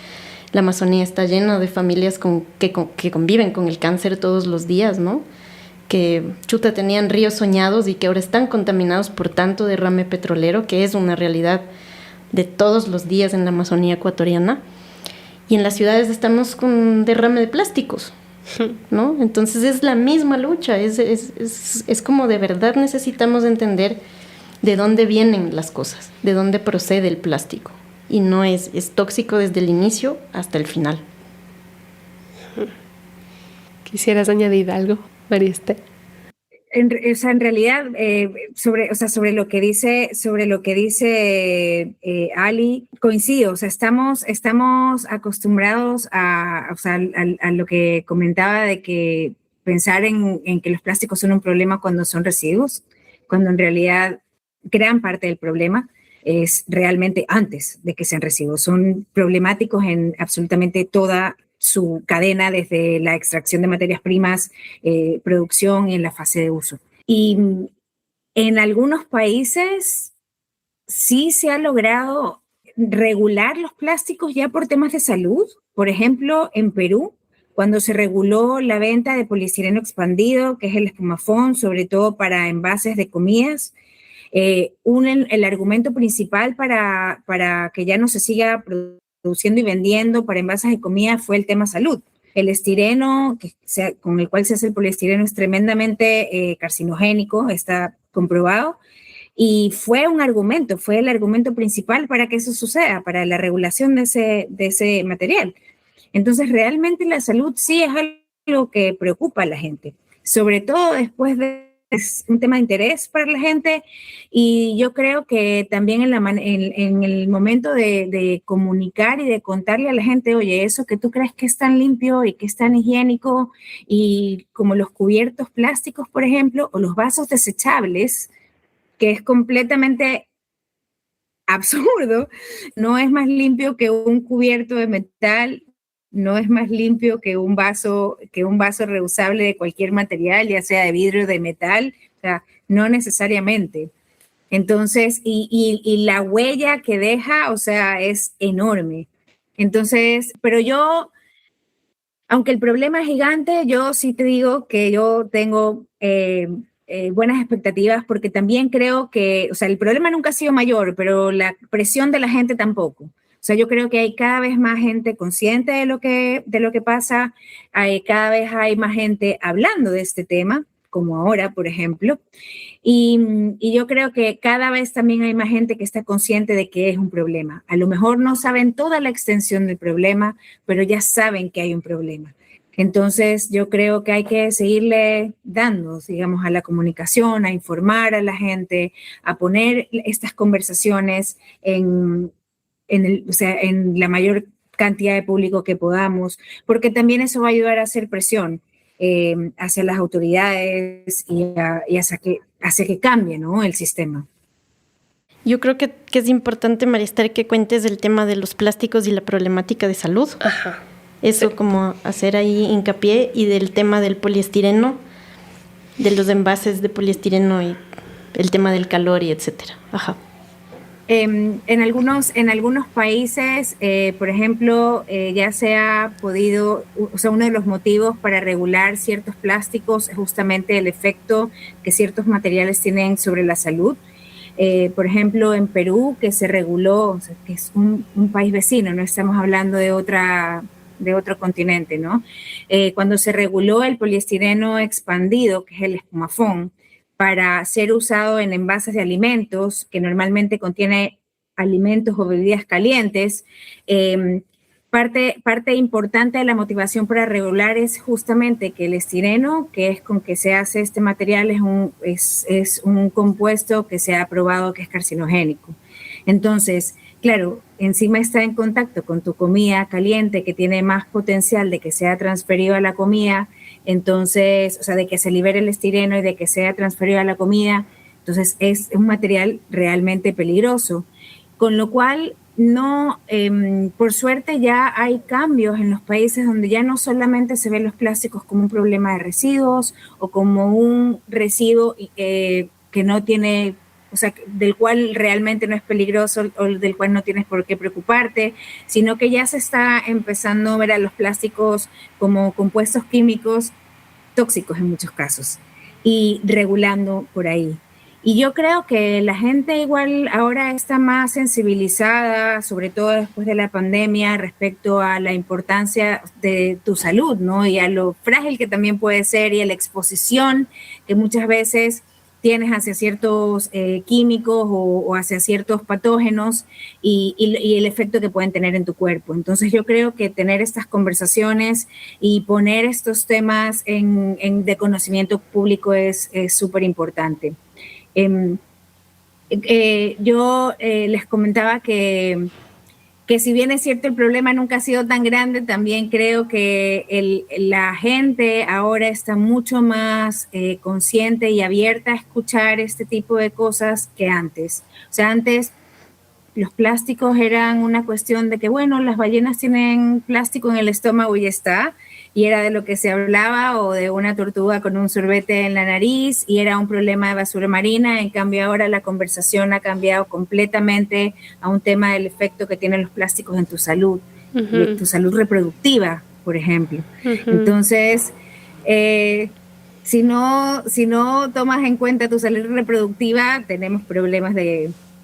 la Amazonía está llena de familias que conviven con el cáncer todos los días, ¿no? Que tenían ríos soñados y que ahora están contaminados por tanto derrame petrolero, que es una realidad de todos los días en la Amazonía ecuatoriana. Y en las ciudades estamos con derrame de plásticos, ¿no? Entonces es la misma lucha, es como de verdad necesitamos entender de dónde vienen las cosas, de dónde procede el plástico. Y no es tóxico desde el inicio hasta el final. ¿Quisieras añadir algo, María Esther? En realidad, sobre lo que dice Ali, coincido. O sea, estamos acostumbrados a lo que comentaba de que pensar en que los plásticos son un problema cuando son residuos, cuando en realidad gran parte del problema es realmente antes de que sean residuos. Son problemáticos en absolutamente toda su cadena, desde la extracción de materias primas, producción y en la fase de uso. Y en algunos países sí se ha logrado regular los plásticos ya por temas de salud. Por ejemplo, en Perú, cuando se reguló la venta de poliestireno expandido, que es el espumafón, sobre todo para envases de comidas, el argumento principal para que ya no se siga produciendo y vendiendo para envases de comida fue el tema salud. El estireno con el cual se hace el poliestireno es tremendamente carcinogénico, está comprobado, y fue el argumento principal para que eso suceda, para la regulación de ese material. Entonces, realmente la salud sí es algo que preocupa a la gente, sobre todo después es un tema de interés para la gente, y yo creo que también en el momento de comunicar y de contarle a la gente, oye, eso que tú crees que es tan limpio y que es tan higiénico, y como los cubiertos plásticos, por ejemplo, o los vasos desechables, que es completamente absurdo, no es más limpio que un cubierto de metal, no es más limpio que un vaso reusable de cualquier material, ya sea de vidrio o de metal, o sea, no necesariamente. Entonces, y la huella que deja, o sea, es enorme. Entonces, pero yo, aunque el problema es gigante, yo sí te digo que yo tengo buenas expectativas, porque también creo que, o sea, el problema nunca ha sido mayor, pero la presión de la gente tampoco. O sea, yo creo que hay cada vez más gente consciente de lo que pasa, cada vez hay más gente hablando de este tema, como ahora, por ejemplo. Y yo creo que cada vez también hay más gente que está consciente de que es un problema. A lo mejor no saben toda la extensión del problema, pero ya saben que hay un problema. Entonces, yo creo que hay que seguirle dando, digamos, a la comunicación, a informar a la gente, a poner estas conversaciones en la mayor cantidad de público que podamos, porque también eso va a ayudar a hacer presión hacia las autoridades y hacia que cambie, ¿no?, el sistema. Yo creo que es importante, María Esther, que cuentes el tema de los plásticos y la problemática de salud. Ajá. Eso, sí, como hacer ahí hincapié, y del tema del poliestireno, de los envases de poliestireno y el tema del calor y etcétera. Ajá. En algunos países, por ejemplo, ya se ha podido, o sea, uno de los motivos para regular ciertos plásticos es justamente el efecto que ciertos materiales tienen sobre la salud. Por ejemplo, en Perú, que se reguló, o sea, que es un país vecino, no estamos hablando de otro continente, ¿no? Cuando se reguló el poliestireno expandido, que es el espumafón, para ser usado en envases de alimentos, que normalmente contiene alimentos o bebidas calientes, parte importante de la motivación para regular es justamente que el estireno, que es con que se hace este material, es un compuesto que se ha probado que es carcinogénico. Entonces, claro, encima está en contacto con tu comida caliente, que tiene más potencial de que sea transferido a la comida. Entonces, o sea, de que se libere el estireno y de que sea transferido a la comida. Entonces, es un material realmente peligroso. Con lo cual, no, por suerte ya hay cambios en los países donde ya no solamente se ven los plásticos como un problema de residuos o como un residuo que no tiene, o sea, del cual realmente no es peligroso o del cual no tienes por qué preocuparte, sino que ya se está empezando a ver a los plásticos como compuestos químicos tóxicos en muchos casos y regulando por ahí. Y yo creo que la gente igual ahora está más sensibilizada, sobre todo después de la pandemia, respecto a la importancia de tu salud, ¿no? Y a lo frágil que también puede ser y a la exposición que muchas veces tienes hacia ciertos químicos o hacia ciertos patógenos y el efecto que pueden tener en tu cuerpo. Entonces yo creo que tener estas conversaciones y poner estos temas de conocimiento público es súper importante. Yo les comentaba que si bien es cierto el problema nunca ha sido tan grande, también creo que la gente ahora está mucho más consciente y abierta a escuchar este tipo de cosas que antes. O sea, antes los plásticos eran una cuestión de que, bueno, las ballenas tienen plástico en el estómago y ya está, y era de lo que se hablaba, o de una tortuga con un sorbete en la nariz, y era un problema de basura marina. En cambio, ahora la conversación ha cambiado completamente a un tema del efecto que tienen los plásticos en tu salud, y tu salud reproductiva, por ejemplo. Entonces, si no tomas en cuenta tu salud reproductiva,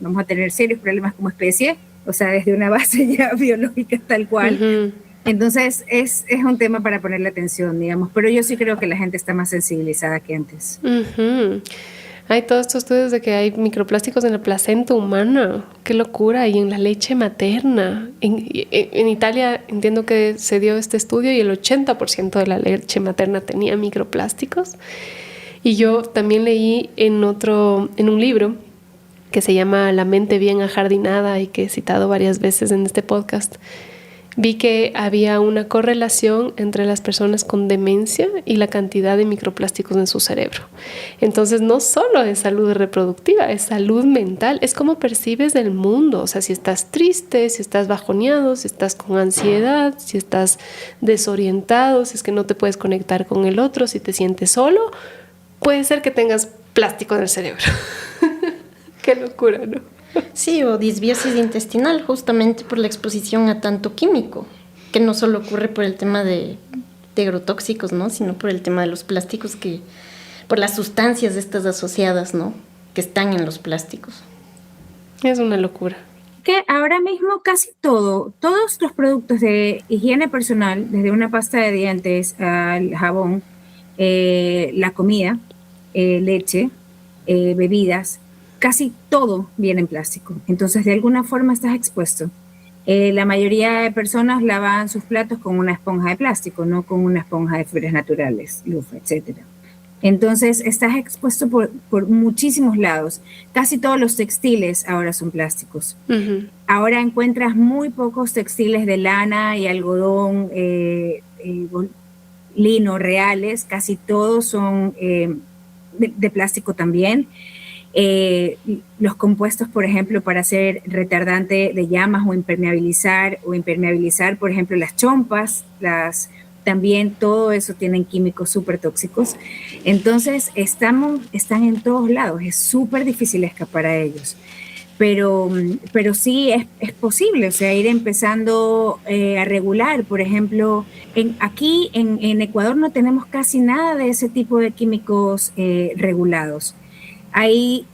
vamos a tener serios problemas como especie, o sea, desde una base ya biológica tal cual. Entonces, es un tema para ponerle atención, digamos, pero yo sí creo que la gente está más sensibilizada que antes. Hay todos estos estudios de que hay microplásticos en la placenta humana, qué locura, y en la leche materna. En Italia entiendo que se dio este estudio y el 80% de la leche materna tenía microplásticos. Y yo también leí en un libro que se llama La mente bien ajardinada y que he citado varias veces en este podcast, vi que había una correlación entre las personas con demencia y la cantidad de microplásticos en su cerebro. Entonces, no solo es salud reproductiva, es salud mental, es cómo percibes el mundo. O sea, si estás triste, si estás bajoneado, si estás con ansiedad, si estás desorientado, si es que no te puedes conectar con el otro, si te sientes solo, puede ser que tengas plástico en el cerebro. Qué locura, ¿no? Sí, o disbiosis intestinal, justamente por la exposición a tanto químico, que no solo ocurre por el tema de agrotóxicos, ¿no?, sino por el tema de los plásticos, por las sustancias estas asociadas, ¿no?, que están en los plásticos. Es una locura. Que ahora mismo casi todos los productos de higiene personal, desde una pasta de dientes al jabón, la comida, leche, bebidas, casi todo viene en plástico. Entonces, de alguna forma estás expuesto. La mayoría de personas lavan sus platos con una esponja de plástico, no con una esponja de fibras naturales, lufa, etc. Entonces, estás expuesto por muchísimos lados. Casi todos los textiles ahora son plásticos. Uh-huh. Ahora encuentras muy pocos textiles de lana y algodón, lino reales. Casi todos son de plástico también. Los compuestos, por ejemplo, para hacer retardante de llamas o impermeabilizar, por ejemplo, las chompas, también todo eso tienen químicos súper tóxicos. Entonces, están en todos lados, es súper difícil escapar a ellos. Pero sí es posible, o sea, ir empezando a regular. Por ejemplo, aquí en Ecuador no tenemos casi nada de ese tipo de químicos regulados. Hay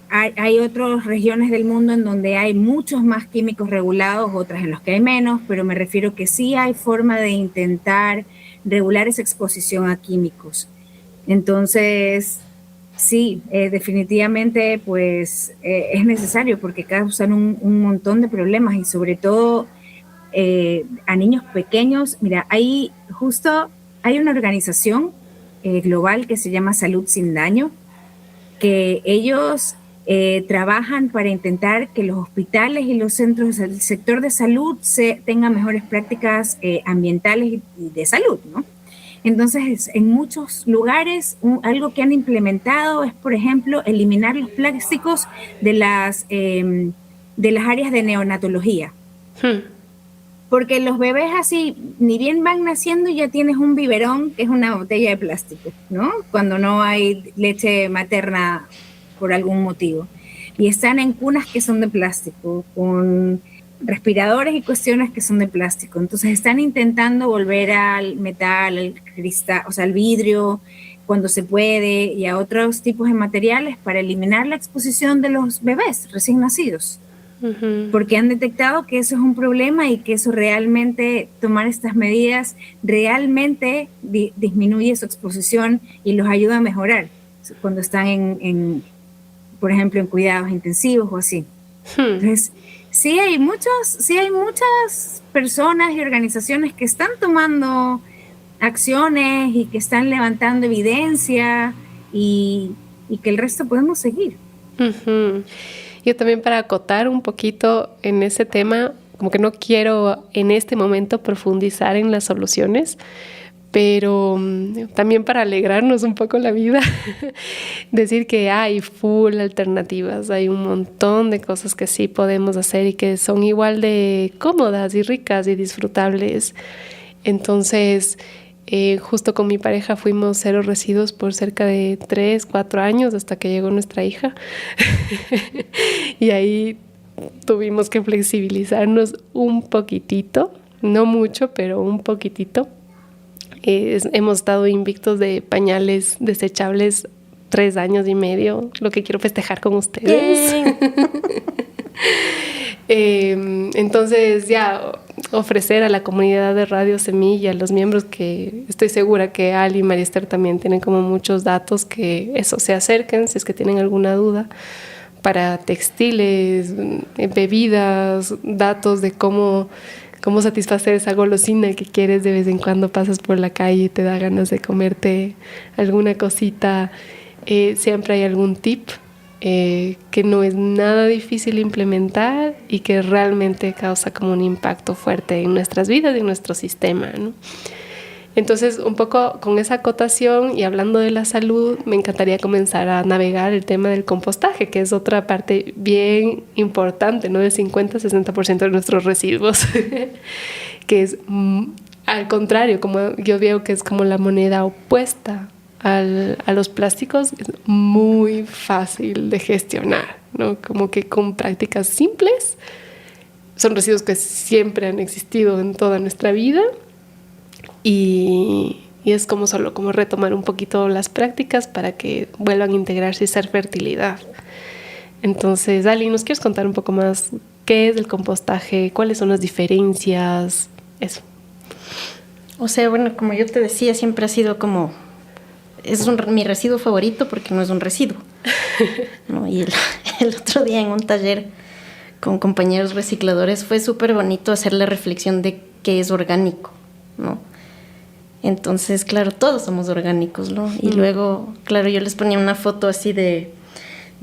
otras regiones del mundo en donde hay muchos más químicos regulados, otras en los que hay menos, pero me refiero que sí hay forma de intentar regular esa exposición a químicos. Entonces, sí, definitivamente pues es necesario porque causan un montón de problemas y sobre todo a niños pequeños. Mira, hay una organización global que se llama Salud Sin Daño, que ellos trabajan para intentar que los hospitales y los centros del sector de salud tengan mejores prácticas ambientales y de salud, ¿no? Entonces, en muchos lugares, algo que han implementado es, por ejemplo, eliminar los plásticos de las áreas de neonatología. Porque los bebés así, ni bien van naciendo, ya tienes un biberón que es una botella de plástico, ¿no? Cuando no hay leche materna por algún motivo. Y están en cunas que son de plástico, con respiradores y cuestiones que son de plástico. Entonces están intentando volver al metal, al cristal, o sea, al vidrio, cuando se puede, y a otros tipos de materiales para eliminar la exposición de los bebés recién nacidos. Uh-huh. Porque han detectado que eso es un problema y que eso realmente, tomar estas medidas realmente disminuye su exposición y los ayuda a mejorar cuando están por ejemplo, en cuidados intensivos o así. Entonces, sí hay muchas personas y organizaciones que están tomando acciones y que están levantando evidencia y que el resto podemos seguir. Uh-huh. Yo también, para acotar un poquito en ese tema, como que no quiero en este momento profundizar en las soluciones, pero también para alegrarnos un poco la vida, decir que hay full alternativas, hay un montón de cosas que sí podemos hacer y que son igual de cómodas y ricas y disfrutables. Entonces, justo con mi pareja fuimos cero residuos por cerca de 3-4 años hasta que llegó nuestra hija. Y ahí tuvimos que flexibilizarnos un poquitito, no mucho, pero un poquitito. Hemos estado invictos de pañales desechables 3 años y medio, lo que quiero festejar con ustedes. Entonces, ya ofrecer a la comunidad de Radio Semilla, a los miembros, que estoy segura que Ali y María Esther también tienen como muchos datos, que eso, se acerquen si es que tienen alguna duda, para textiles, bebidas, datos de cómo satisfacer esa golosina que quieres de vez en cuando. Pasas por la calle y te da ganas de comerte alguna cosita. Siempre hay algún tip que no es nada difícil implementar y que realmente causa como un impacto fuerte en nuestras vidas y en nuestro sistema, ¿no? Entonces, un poco con esa acotación y hablando de la salud, me encantaría comenzar a navegar el tema del compostaje, que es otra parte bien importante, ¿no? Del 50-60% de nuestros residuos, que es, al contrario, como yo veo que es como la moneda opuesta a los plásticos, es muy fácil de gestionar, ¿no? Como que con prácticas simples, son residuos que siempre han existido en toda nuestra vida. Y es como solo como retomar un poquito las prácticas para que vuelvan a integrarse y ser fertilidad. Entonces, Ali, ¿nos quieres contar un poco más qué es el compostaje? ¿Cuáles son las diferencias? Eso. O sea, bueno, como yo te decía, siempre ha sido como mi residuo favorito porque no es un residuo, ¿no? Y el otro día en un taller con compañeros recicladores fue súper bonito hacer la reflexión de qué es orgánico, ¿no? Entonces, claro, todos somos orgánicos, ¿no? Y luego, claro, yo les ponía una foto así de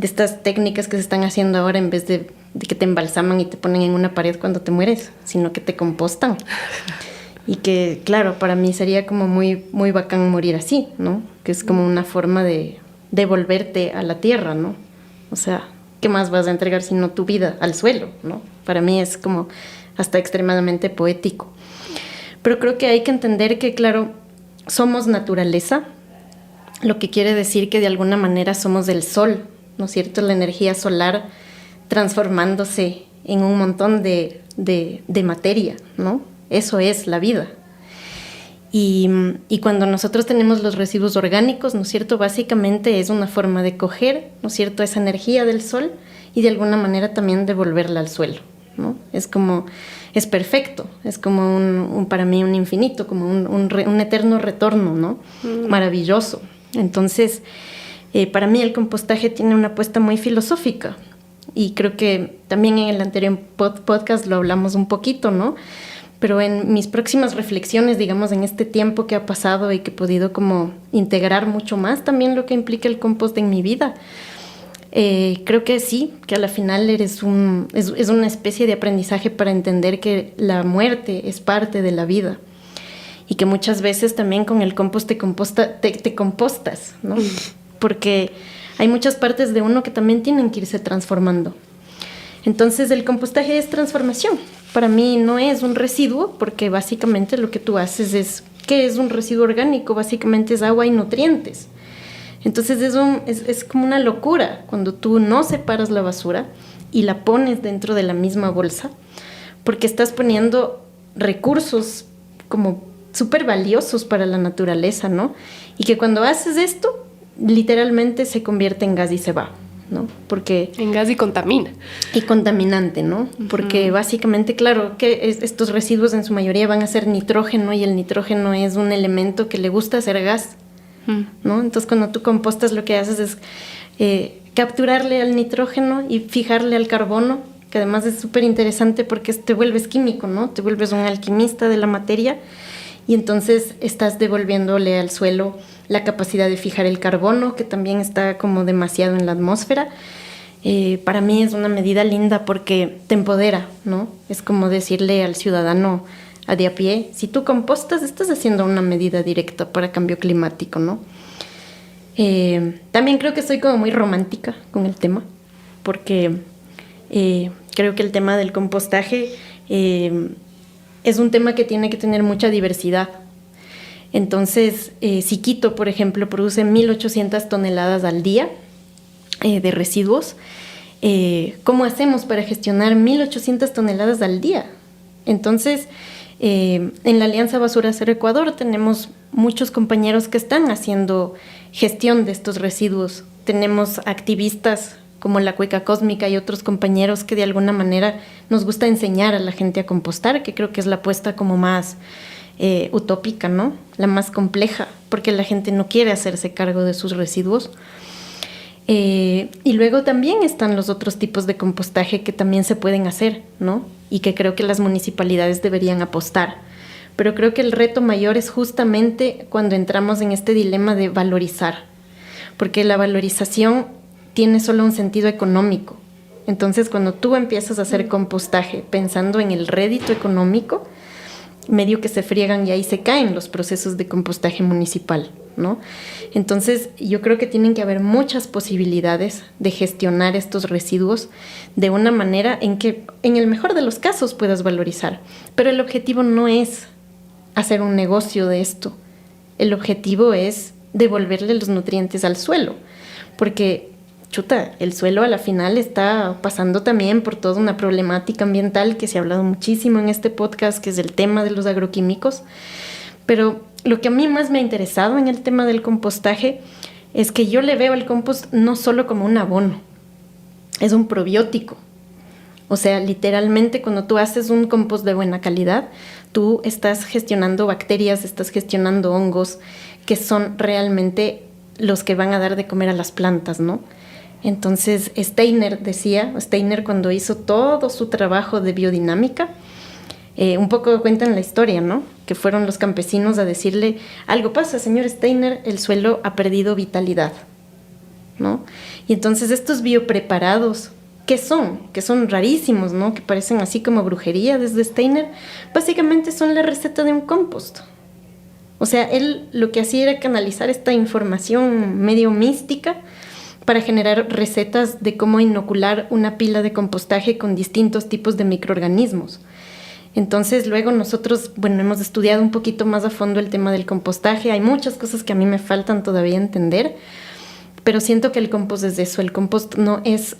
estas técnicas que se están haciendo ahora, en vez de que te embalsaman y te ponen en una pared cuando te mueres, sino que te compostan. Y que, claro, para mí sería como muy, muy bacán morir así, ¿no? Que es como una forma de devolverte a la tierra, ¿no? O sea, ¿qué más vas a entregar sino tu vida al suelo, ¿no? Para mí es como hasta extremadamente poético. Pero creo que hay que entender que, claro, somos naturaleza, lo que quiere decir que de alguna manera somos del sol, ¿no es cierto? La energía solar transformándose en un montón de materia, ¿no? Eso es la vida. Y cuando nosotros tenemos los residuos orgánicos, ¿no es cierto? Básicamente es una forma de coger, ¿no es cierto?, esa energía del sol y de alguna manera también devolverla al suelo, ¿no? Es perfecto, es como para mí un infinito, como un eterno retorno, ¿no? Maravilloso. Entonces, para mí el compostaje tiene una apuesta muy filosófica y creo que también en el anterior podcast lo hablamos un poquito, ¿no? Pero en mis próximas reflexiones, digamos, en este tiempo que ha pasado y que he podido como integrar mucho más también lo que implica el compost en mi vida, creo que sí, que a la final es una especie de aprendizaje para entender que la muerte es parte de la vida y que muchas veces también con el compost te compostas, ¿no? Porque hay muchas partes de uno que también tienen que irse transformando. Entonces el compostaje es transformación. Para mí no es un residuo, porque básicamente lo que tú haces ¿qué es un residuo orgánico? Básicamente es agua y nutrientes. Entonces es como una locura cuando tú no separas la basura y la pones dentro de la misma bolsa, porque estás poniendo recursos como súper valiosos para la naturaleza, ¿no? Y que cuando haces esto, literalmente se convierte en gas y se va, ¿no? Porque en gas y contamina. Y contaminante, ¿no? Porque básicamente, claro, que estos residuos en su mayoría van a ser nitrógeno y el nitrógeno es un elemento que le gusta hacer gas, ¿no? Entonces, cuando tú compostas, lo que haces es capturarle al nitrógeno y fijarle al carbono, que además es súper interesante porque te vuelves químico, ¿no? Te vuelves un alquimista de la materia y entonces estás devolviéndole al suelo la capacidad de fijar el carbono, que también está como demasiado en la atmósfera. Para mí es una medida linda porque te empodera, ¿no? Es como decirle al ciudadano de a pie, si tú compostas, estás haciendo una medida directa para cambio climático, ¿no? También creo que soy como muy romántica con el tema, porque creo que el tema del compostaje es un tema que tiene que tener mucha diversidad. Entonces, si Quito, por ejemplo, produce 1.800 toneladas al día de residuos, ¿cómo hacemos para gestionar 1.800 toneladas al día? Entonces, en la Alianza Basura Cero Ecuador tenemos muchos compañeros que están haciendo gestión de estos residuos. Tenemos activistas como la Cueca Cósmica y otros compañeros que de alguna manera nos gusta enseñar a la gente a compostar, que creo que es la apuesta como más utópica, ¿no? La más compleja, porque la gente no quiere hacerse cargo de sus residuos. Y luego también están los otros tipos de compostaje que también se pueden hacer, ¿no? Y que creo que las municipalidades deberían apostar. Pero creo que el reto mayor es justamente cuando entramos en este dilema de valorizar, porque la valorización tiene solo un sentido económico. Entonces, cuando tú empiezas a hacer compostaje pensando en el rédito económico, medio que se friegan y ahí se caen los procesos de compostaje municipal, ¿no? Entonces, yo creo que tienen que haber muchas posibilidades de gestionar estos residuos de una manera en que, en el mejor de los casos, puedas valorizar. Pero el objetivo no es hacer un negocio de esto. El objetivo es devolverle los nutrientes al suelo, porque el suelo a la final está pasando también por toda una problemática ambiental que se ha hablado muchísimo en este podcast, que es el tema de los agroquímicos. Pero lo que a mí más me ha interesado en el tema del compostaje es que yo le veo al compost no solo como un abono, es un probiótico. O sea, literalmente cuando tú haces un compost de buena calidad, tú estás gestionando bacterias, estás gestionando hongos que son realmente los que van a dar de comer a las plantas, ¿no? Entonces Steiner cuando hizo todo su trabajo de biodinámica, un poco cuentan la historia, ¿no? Que fueron los campesinos a decirle, algo pasa, señor Steiner, el suelo ha perdido vitalidad, ¿no? Y entonces estos biopreparados, ¿qué son? Que son rarísimos, ¿no? Que parecen así como brujería desde Steiner, básicamente son la receta de un compost. O sea, él lo que hacía era canalizar esta información medio mística para generar recetas de cómo inocular una pila de compostaje con distintos tipos de microorganismos. Entonces luego nosotros, hemos estudiado un poquito más a fondo el tema del compostaje. Hay muchas cosas que a mí me faltan todavía entender, pero siento que el compost es eso. El compost no es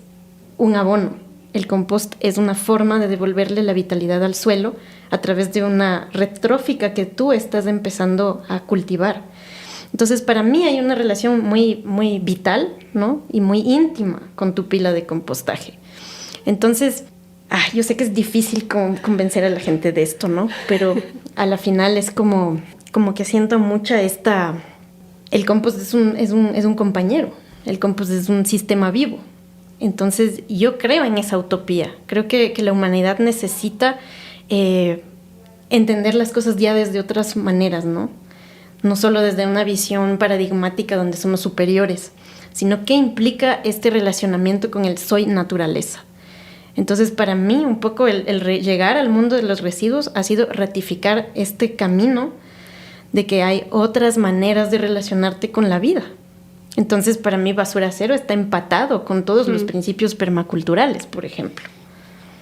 un abono. El compost es una forma de devolverle la vitalidad al suelo a través de una red trófica que tú estás empezando a cultivar. Entonces, para mí hay una relación muy, muy vital, ¿no? Y muy íntima con tu pila de compostaje. Entonces, yo sé que es difícil convencer a la gente de esto, ¿no? Pero a la final es como que siento mucha el compost es un compañero, el compost es un sistema vivo. Entonces, yo creo en esa utopía. Creo que la humanidad necesita entender las cosas ya desde otras maneras, ¿no? No solo desde una visión paradigmática donde somos superiores, sino que implica este relacionamiento con el soy naturaleza. Entonces, para mí, un poco el llegar al mundo de los residuos ha sido ratificar este camino de que hay otras maneras de relacionarte con la vida. Entonces, para mí, Basura Cero está empatado con todos los principios permaculturales, por ejemplo.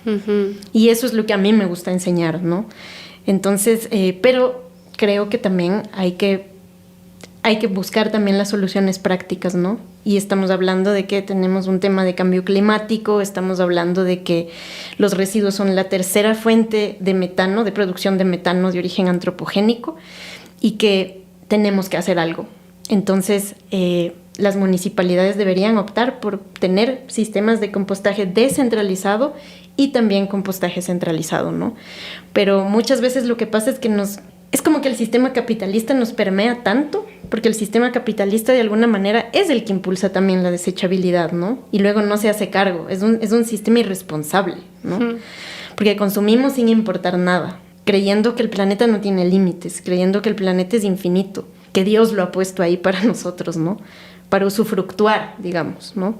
Uh-huh. Y eso es lo que a mí me gusta enseñar, ¿no? Entonces, pero creo que también hay que buscar también las soluciones prácticas, ¿no? Y estamos hablando de que tenemos un tema de cambio climático, estamos hablando de que los residuos son la tercera fuente de metano, de producción de metano de origen antropogénico, y que tenemos que hacer algo. Entonces, las municipalidades deberían optar por tener sistemas de compostaje descentralizado y también compostaje centralizado, ¿no? Pero muchas veces lo que pasa es que es como que el sistema capitalista nos permea tanto, porque el sistema capitalista de alguna manera es el que impulsa también la desechabilidad, ¿no? Y luego no se hace cargo, es un sistema irresponsable, ¿no? Uh-huh. Porque consumimos sin importar nada, creyendo que el planeta no tiene límites, creyendo que el planeta es infinito, que Dios lo ha puesto ahí para nosotros, ¿no? Para usufructuar, digamos, ¿no?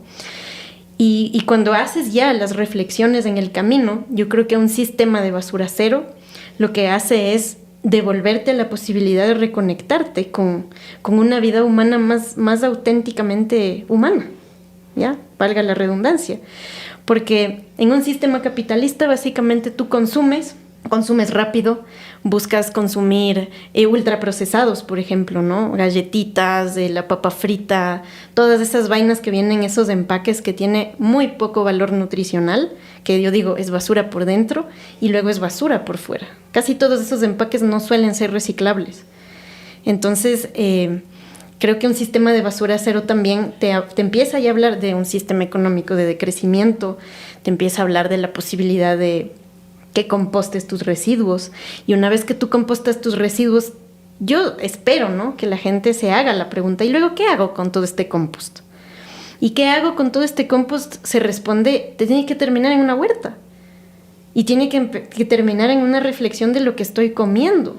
Y cuando haces ya las reflexiones en el camino, yo creo que un sistema de basura cero lo que hace es devolverte la posibilidad de reconectarte con una vida humana más auténticamente humana, ¿ya? Valga la redundancia. Porque en un sistema capitalista básicamente tú consumes rápido, buscas consumir ultraprocesados, por ejemplo, ¿no? Galletitas, la papa frita, todas esas vainas que vienen en esos empaques que tiene muy poco valor nutricional, que yo digo es basura por dentro y luego es basura por fuera. Casi todos esos empaques no suelen ser reciclables. Entonces, creo que un sistema de basura cero también te empieza ya a hablar de un sistema económico de decrecimiento, te empieza a hablar de la posibilidad de que compostes tus residuos. Y una vez que tú compostas tus residuos, yo espero, ¿no?, que la gente se haga la pregunta, ¿y luego qué hago con todo este compost? ¿Y qué hago con todo este compost? Se responde, te tiene que terminar en una huerta. Y tiene que terminar en una reflexión de lo que estoy comiendo.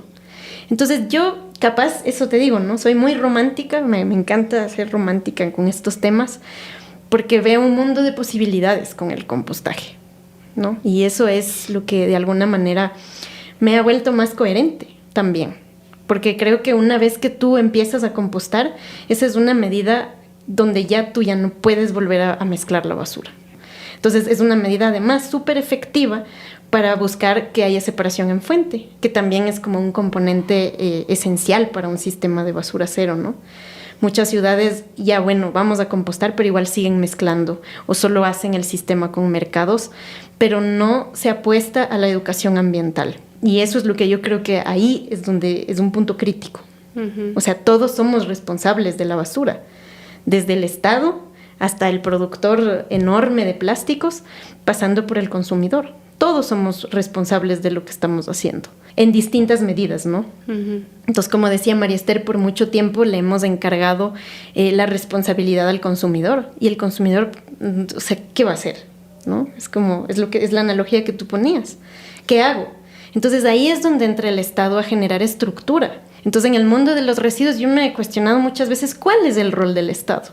Entonces yo, capaz, eso te digo, ¿no? Soy muy romántica, me encanta ser romántica con estos temas, porque veo un mundo de posibilidades con el compostaje, ¿no? Y eso es lo que de alguna manera me ha vuelto más coherente también, porque creo que una vez que tú empiezas a compostar, esa es una medida donde tú ya no puedes volver a mezclar la basura. Entonces es una medida además súper efectiva para buscar que haya separación en fuente, que también es como un componente esencial para un sistema de basura cero, ¿no? Muchas ciudades ya, vamos a compostar, pero igual siguen mezclando o solo hacen el sistema con mercados, pero no se apuesta a la educación ambiental. Y eso es lo que yo creo que ahí es donde es un punto crítico. Uh-huh. O sea, todos somos responsables de la basura, desde el Estado hasta el productor enorme de plásticos, pasando por el consumidor. Todos somos responsables de lo que estamos haciendo. en distintas medidas, ¿no? Uh-huh. Entonces, como decía María Esther, por mucho tiempo le hemos encargado la responsabilidad al consumidor. Y el consumidor, o sea, ¿qué va a hacer? ¿No? Es la analogía que tú ponías. ¿Qué hago? Entonces, ahí es donde entra el Estado a generar estructura. Entonces, en el mundo de los residuos, yo me he cuestionado muchas veces cuál es el rol del Estado.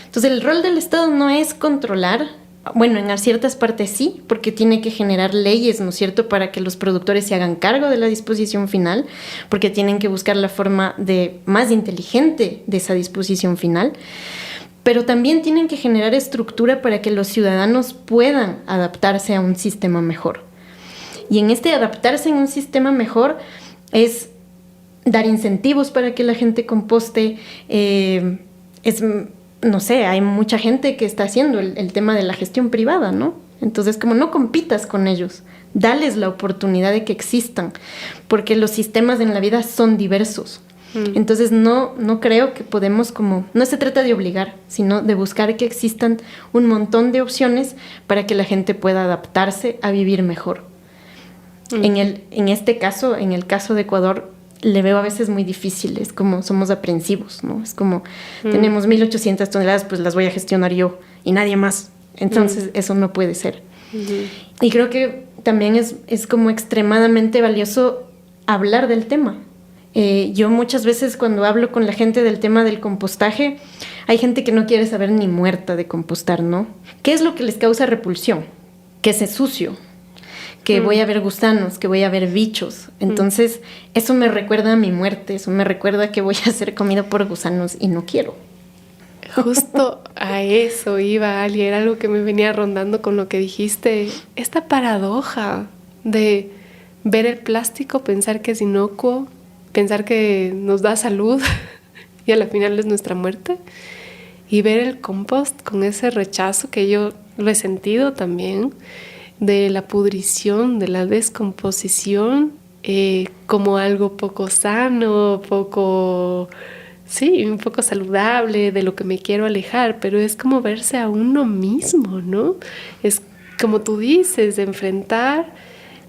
Entonces, el rol del Estado no es controlar. Bueno, en ciertas partes sí, porque tiene que generar leyes, ¿no es cierto?, para que los productores se hagan cargo de la disposición final, porque tienen que buscar la forma más inteligente de esa disposición final, pero también tienen que generar estructura para que los ciudadanos puedan adaptarse a un sistema mejor. Y en este adaptarse en un sistema mejor es dar incentivos para que la gente composte, no sé, hay mucha gente que está haciendo el tema de la gestión privada, ¿no? Entonces, como no compitas con ellos, dales la oportunidad de que existan, porque los sistemas en la vida son diversos. Entonces, no creo que podemos no se trata de obligar, sino de buscar que existan un montón de opciones para que la gente pueda adaptarse a vivir mejor. En este caso, en el caso de Ecuador, le veo a veces muy difícil, es como somos aprensivos, ¿no? Es como tenemos 1,800 toneladas, pues las voy a gestionar yo y nadie más. Entonces eso no puede ser. Y creo que también es como extremadamente valioso hablar del tema. Yo muchas veces cuando hablo con la gente del tema del compostaje, hay gente que no quiere saber ni muerta de compostar, ¿no? ¿Qué es lo que les causa repulsión? Que es sucio, que voy a ver gusanos, que voy a ver bichos. Entonces, eso me recuerda a mi muerte, eso me recuerda que voy a ser comido por gusanos y no quiero. Justo a eso iba, Ali, era algo que me venía rondando con lo que dijiste. Esta paradoja de ver el plástico, pensar que es inocuo, pensar que nos da salud y a la final es nuestra muerte. Y ver el compost con ese rechazo que yo lo he sentido también, de la pudrición, de la descomposición, como algo poco sano, un poco saludable, de lo que me quiero alejar, pero es como verse a uno mismo, ¿no? Es como tú dices, enfrentar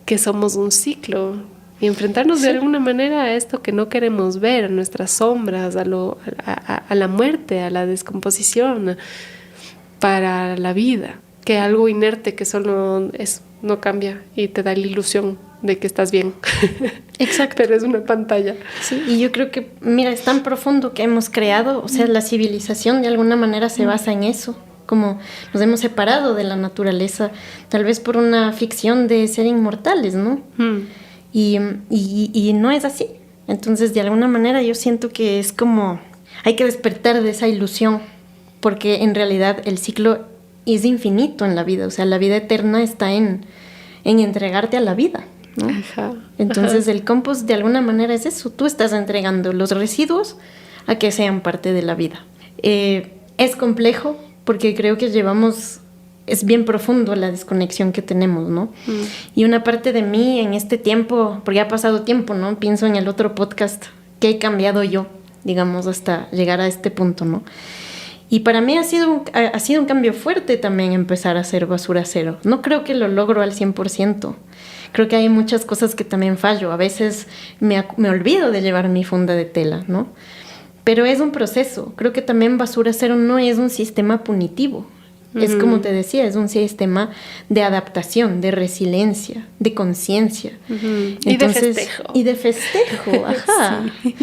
que somos un ciclo y enfrentarnos de alguna manera a esto que no queremos ver, a nuestras sombras, a la muerte, a la descomposición, para la vida. Que algo inerte que solo no cambia y te da la ilusión de que estás bien. Exacto. Pero es una pantalla. Sí, y yo creo que, mira, es tan profundo que hemos creado, o sea, la civilización de alguna manera se basa en eso, como nos hemos separado de la naturaleza, tal vez por una ficción de ser inmortales, ¿no? Y no es así. Entonces, de alguna manera yo siento que es como, hay que despertar de esa ilusión, porque en realidad el ciclo es infinito en la vida, o sea, la vida eterna está en entregarte a la vida, ¿no? Ajá. Entonces el compost de alguna manera es eso, tú estás entregando los residuos a que sean parte de la vida. Es complejo porque creo que es bien profundo la desconexión que tenemos, ¿no? Y una parte de mí en este tiempo, porque ha pasado tiempo, ¿no? Pienso en el otro podcast, que he cambiado yo, digamos, hasta llegar a este punto, ¿no? Y para mí ha sido un cambio fuerte también empezar a hacer basura cero. No creo que lo logro al 100%. Creo que hay muchas cosas que también fallo. A veces me olvido de llevar mi funda de tela, ¿no? Pero es un proceso. Creo que también basura cero no es un sistema punitivo. Es como te decía, es un sistema de adaptación, de resiliencia, de conciencia. Y de festejo. Y de festejo, ajá. Sí.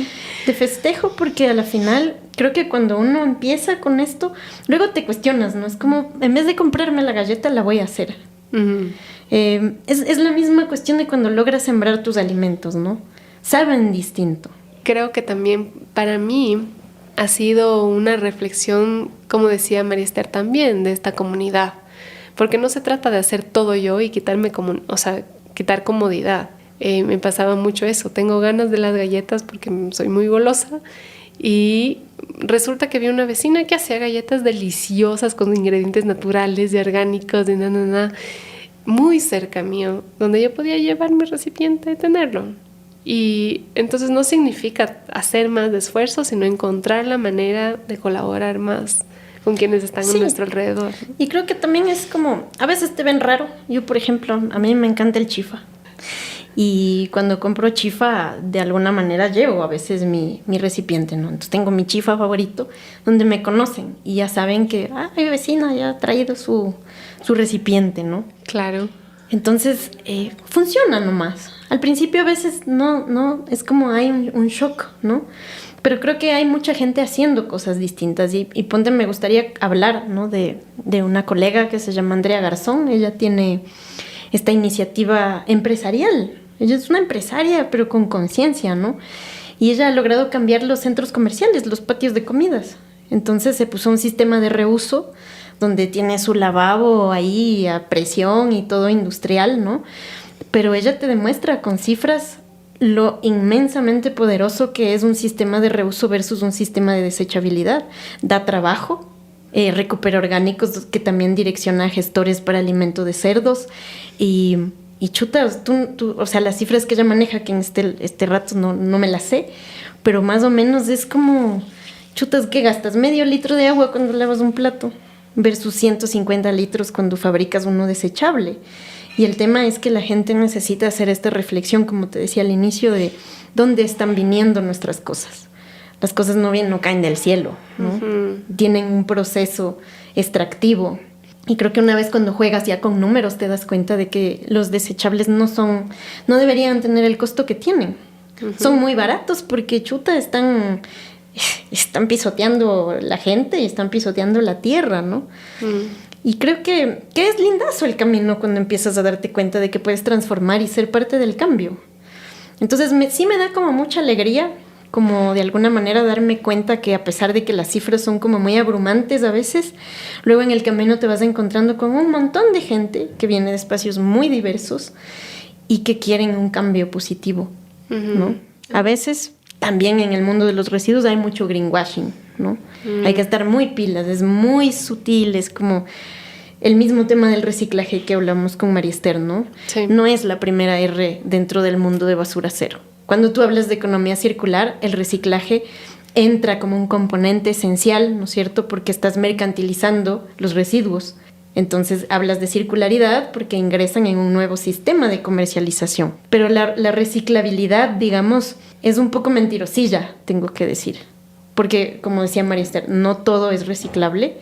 De festejo porque a la final creo que cuando uno empieza con esto, luego te cuestionas, ¿no? Es como, en vez de comprarme la galleta, la voy a hacer. Es la misma cuestión de cuando logras sembrar tus alimentos, ¿no? Saben distinto. Creo que también para mí ha sido una reflexión, como decía María Esther también, de esta comunidad. Porque no se trata de hacer todo yo y quitar comodidad. Me pasaba mucho eso. Tengo ganas de las galletas porque soy muy golosa. Y resulta que vi una vecina que hacía galletas deliciosas con ingredientes naturales y orgánicos, muy cerca mío, donde yo podía llevar mi recipiente y tenerlo. Y entonces no significa hacer más de esfuerzo, sino encontrar la manera de colaborar más con quienes están a nuestro alrededor. Y creo que también es como, a veces te ven raro. Yo, por ejemplo, a mí me encanta el chifa. Y cuando compro chifa, de alguna manera llevo a veces mi recipiente, ¿no? Entonces tengo mi chifa favorito, donde me conocen y ya saben que, mi vecina ya ha traído su recipiente, ¿no? Claro. Entonces, funciona nomás. Al principio a veces no, es como hay un shock, ¿no? Pero creo que hay mucha gente haciendo cosas distintas y ponte, me gustaría hablar, ¿no? de una colega que se llama Andrea Garzón. Ella tiene esta iniciativa empresarial. Ella es una empresaria, pero con conciencia, ¿no? Y ella ha logrado cambiar los centros comerciales, los patios de comidas. Entonces se puso un sistema de reuso donde tiene su lavabo ahí a presión y todo industrial, ¿no? Pero ella te demuestra con cifras lo inmensamente poderoso que es un sistema de reuso versus un sistema de desechabilidad. Da trabajo, recupera orgánicos, que también direcciona a gestores para alimento de cerdos y chuta, tú, o sea, las cifras que ella maneja, que en este rato no me las sé, pero más o menos es como, chutas, ¿qué gastas? Medio litro de agua cuando lavas un plato versus 150 litros cuando fabricas uno desechable. Y el tema es que la gente necesita hacer esta reflexión, como te decía al inicio, de dónde están viniendo nuestras cosas. Las cosas no caen del cielo, ¿no? Uh-huh. Tienen un proceso extractivo. Y creo que una vez cuando juegas ya con números te das cuenta de que los desechables no deberían tener el costo que tienen. Uh-huh. Son muy baratos porque, chuta, están pisoteando la gente y están pisoteando la tierra, ¿no? Y creo que es lindazo el camino cuando empiezas a darte cuenta de que puedes transformar y ser parte del cambio. Entonces sí me da como mucha alegría, como de alguna manera darme cuenta que a pesar de que las cifras son como muy abrumantes a veces, luego en el camino te vas encontrando con un montón de gente que viene de espacios muy diversos y que quieren un cambio positivo, ¿no? A veces también en el mundo de los residuos hay mucho greenwashing, ¿no? Hay que estar muy pilas, es muy sutil, es como el mismo tema del reciclaje que hablamos con María Esther, ¿no? Sí. No es la primera R dentro del mundo de basura cero. Cuando tú hablas de economía circular, el reciclaje entra como un componente esencial, ¿no es cierto? Porque estás mercantilizando los residuos. Entonces hablas de circularidad porque ingresan en un nuevo sistema de comercialización. Pero la reciclabilidad, digamos, es un poco mentirosilla, tengo que decir. Porque, como decía María Esther, no todo es reciclable.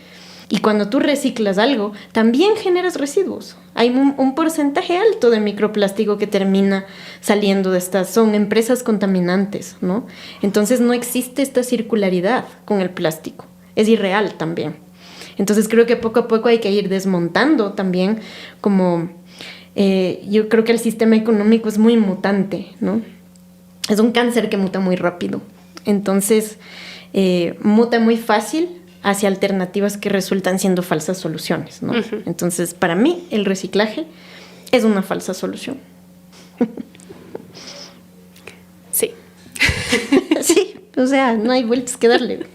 Y cuando tú reciclas algo, también generas residuos. Hay un porcentaje alto de microplástico que termina saliendo de estas. Son empresas contaminantes, ¿no? Entonces no existe esta circularidad con el plástico. Es irreal también. Entonces creo que poco a poco hay que ir desmontando también como... yo creo que el sistema económico es muy mutante, ¿no? Es un cáncer que muta muy rápido. Entonces muta muy fácil hacia alternativas que resultan siendo falsas soluciones, ¿no? Uh-huh. Entonces, para mí, el reciclaje es una falsa solución. Sí. Sí, o sea, no hay vueltas que darle.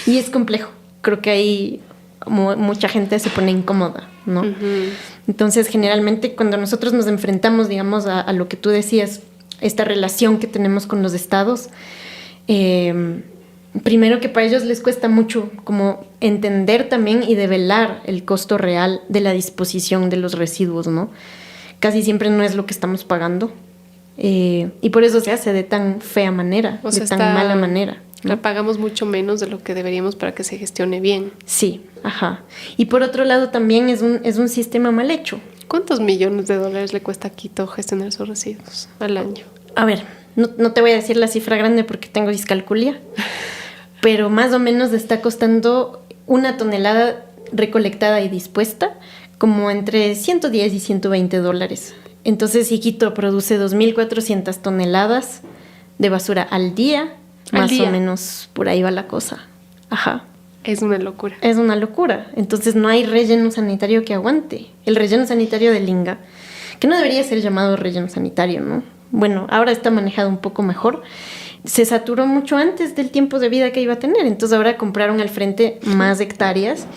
Y es complejo. Creo que ahí mucha gente se pone incómoda, ¿no? Uh-huh. Entonces, generalmente, cuando nosotros nos enfrentamos, digamos, a lo que tú decías, esta relación que tenemos con los estados, primero que para ellos les cuesta mucho como entender también y develar el costo real de la disposición de los residuos, ¿no? Casi siempre no es lo que estamos pagando. Y por eso se hace de tan fea manera, o sea, de tan mala manera, ¿no? La pagamos mucho menos de lo que deberíamos para que se gestione bien. Sí, ajá. Y por otro lado también es un sistema mal hecho. ¿Cuántos millones de dólares le cuesta a Quito gestionar sus residuos al año? A ver, no te voy a decir la cifra grande porque tengo discalculia, pero más o menos está costando una tonelada recolectada y dispuesta como entre 110 y 120 dólares. Entonces, si Quito produce 2.400 toneladas de basura al día, más o menos por ahí va la cosa. Ajá. Es una locura. Es una locura. Entonces, no hay relleno sanitario que aguante. El relleno sanitario de Linga, que no debería ser llamado relleno sanitario, ¿no? Bueno, ahora está manejado un poco mejor. Se saturó mucho antes del tiempo de vida que iba a tener. Entonces, ahora compraron al frente más hectáreas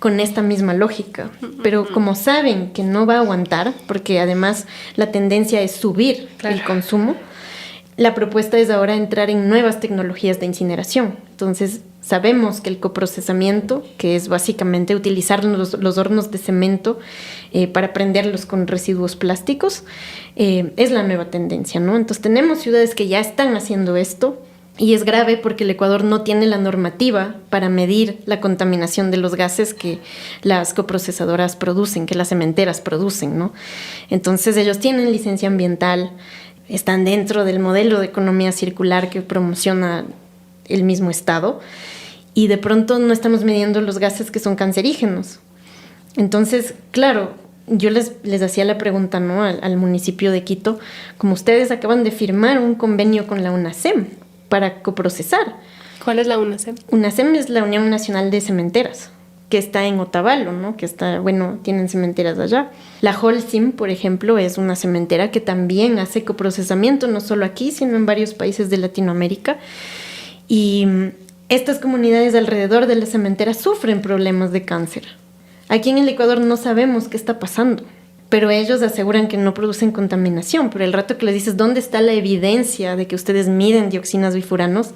con esta misma lógica. Pero como saben que no va a aguantar, porque además la tendencia es subir el consumo, la propuesta es ahora entrar en nuevas tecnologías de incineración. Entonces, Sabemos que el coprocesamiento, que es básicamente utilizar los hornos de cemento para prenderlos con residuos plásticos, es la nueva tendencia, ¿no? Entonces tenemos ciudades que ya están haciendo esto y es grave porque el Ecuador no tiene la normativa para medir la contaminación de los gases que las coprocesadoras producen, que las cementeras producen, ¿no? Entonces ellos tienen licencia ambiental, están dentro del modelo de economía circular que promociona el mismo Estado, y de pronto no estamos midiendo los gases que son cancerígenos. Entonces, claro, yo les hacía la pregunta, ¿no?, al municipio de Quito, como ustedes acaban de firmar un convenio con la UNACEM para coprocesar. ¿Cuál es la UNACEM? UNACEM es la Unión Nacional de Cementeras, que está en Otavalo, ¿no? Que está, bueno, tienen cementeras allá. La Holcim, por ejemplo, es una cementera que también hace coprocesamiento, no solo aquí, sino en varios países de Latinoamérica. Y estas comunidades alrededor de las cementeras sufren problemas de cáncer. Aquí en el Ecuador no sabemos qué está pasando, pero ellos aseguran que no producen contaminación. Pero el rato que les dices, ¿dónde está la evidencia de que ustedes miden dioxinas bifuranos?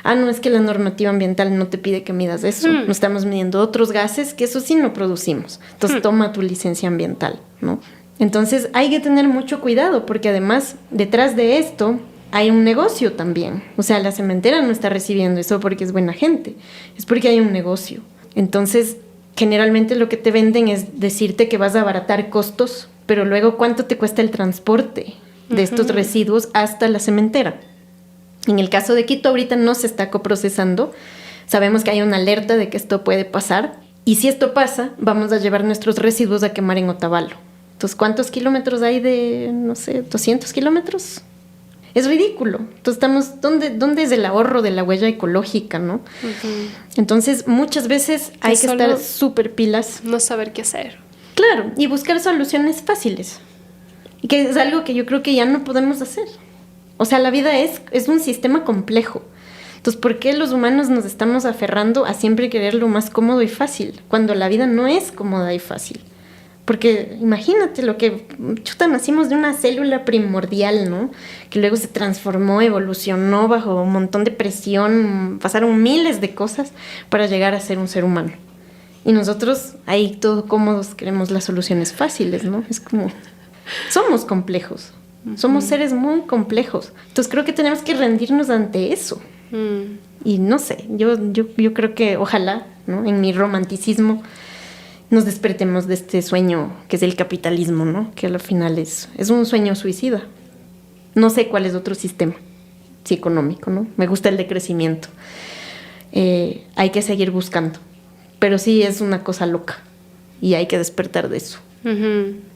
Ah, no, es que la normativa ambiental no te pide que midas eso. No estamos midiendo otros gases, que eso sí no producimos. Entonces toma tu licencia ambiental, ¿no? Entonces hay que tener mucho cuidado, porque además detrás de esto hay un negocio también. O sea, la cementera no está recibiendo eso porque es buena gente, es porque hay un negocio. Entonces, generalmente lo que te venden es decirte que vas a abaratar costos, pero luego ¿cuánto te cuesta el transporte de estos residuos hasta la cementera? En el caso de Quito, ahorita no se está coprocesando. Sabemos que hay una alerta de que esto puede pasar. Y si esto pasa, vamos a llevar nuestros residuos a quemar en Otavalo. Entonces, ¿cuántos kilómetros hay de, no sé, 200 kilómetros? Es ridículo. Entonces estamos, ¿dónde es el ahorro de la huella ecológica, no? Entonces muchas veces hay que estar súper pilas. No saber qué hacer. Claro, y buscar soluciones fáciles. Y que es algo que yo creo que ya no podemos hacer. O sea, la vida es un sistema complejo. Entonces, ¿por qué los humanos nos estamos aferrando a siempre querer lo más cómodo y fácil? Cuando la vida no es cómoda y fácil. Porque imagínate lo que, nacimos de una célula primordial, ¿no? Que luego se transformó, evolucionó bajo un montón de presión, pasaron miles de cosas para llegar a ser un ser humano. Y nosotros, ahí todos cómodos, queremos las soluciones fáciles, ¿no? Es como, somos complejos, somos seres muy complejos. Entonces creo que tenemos que rendirnos ante eso. Y no sé, yo creo que ojalá, ¿no?, en mi romanticismo, nos despertemos de este sueño que es el capitalismo, ¿no? Que al final es un sueño suicida. No sé cuál es otro sistema, sí, económico, ¿no? Me gusta el de crecimiento. Hay que seguir buscando, pero sí es una cosa loca y hay que despertar de eso.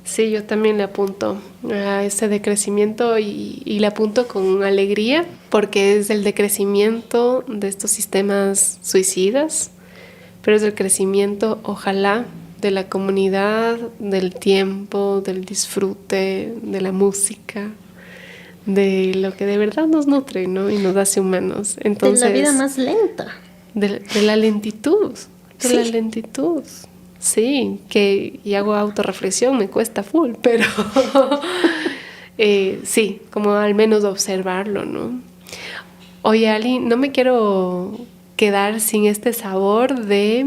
Sí, yo también le apunto a ese decrecimiento y le apunto con alegría, porque es el decrecimiento de estos sistemas suicidas, pero es el crecimiento, ojalá, de la comunidad, del tiempo, del disfrute, de la música, de lo que de verdad nos nutre, ¿no?, y nos hace humanos. Entonces, de la vida más lenta. De la lentitud, de la lentitud. Sí, y hago autorreflexión, me cuesta full, pero sí, como al menos observarlo, ¿no? Oye, Ali, no me quiero quedar sin este sabor de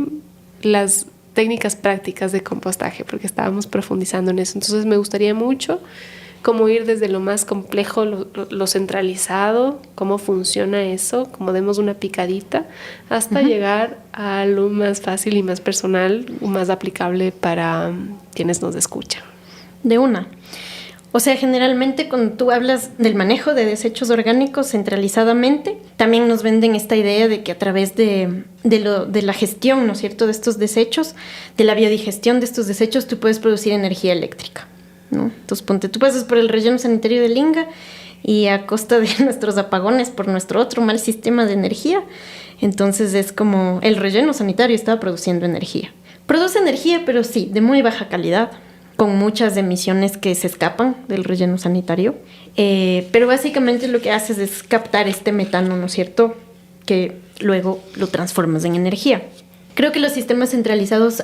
las técnicas prácticas de compostaje, porque estábamos profundizando en eso. Entonces me gustaría mucho cómo ir desde lo más complejo, lo centralizado, cómo funciona eso, cómo demos una picadita, hasta llegar a lo más fácil y más personal, más aplicable para quienes nos escuchan. De una. O sea, generalmente cuando tú hablas del manejo de desechos orgánicos centralizadamente, también nos venden esta idea de que a través de la gestión, ¿no es cierto?, de estos desechos, de la biodigestión de estos desechos, tú puedes producir energía eléctrica, ¿no? Entonces, ponte, tú pasas por el relleno sanitario de Linga y a costa de nuestros apagones por nuestro otro mal sistema de energía, entonces es como el relleno sanitario estaba produciendo energía. Produce energía, pero sí, de muy baja calidad, con muchas emisiones que se escapan del relleno sanitario. Pero básicamente lo que haces es captar este metano, ¿no es cierto?, que luego lo transformas en energía. Creo que los sistemas centralizados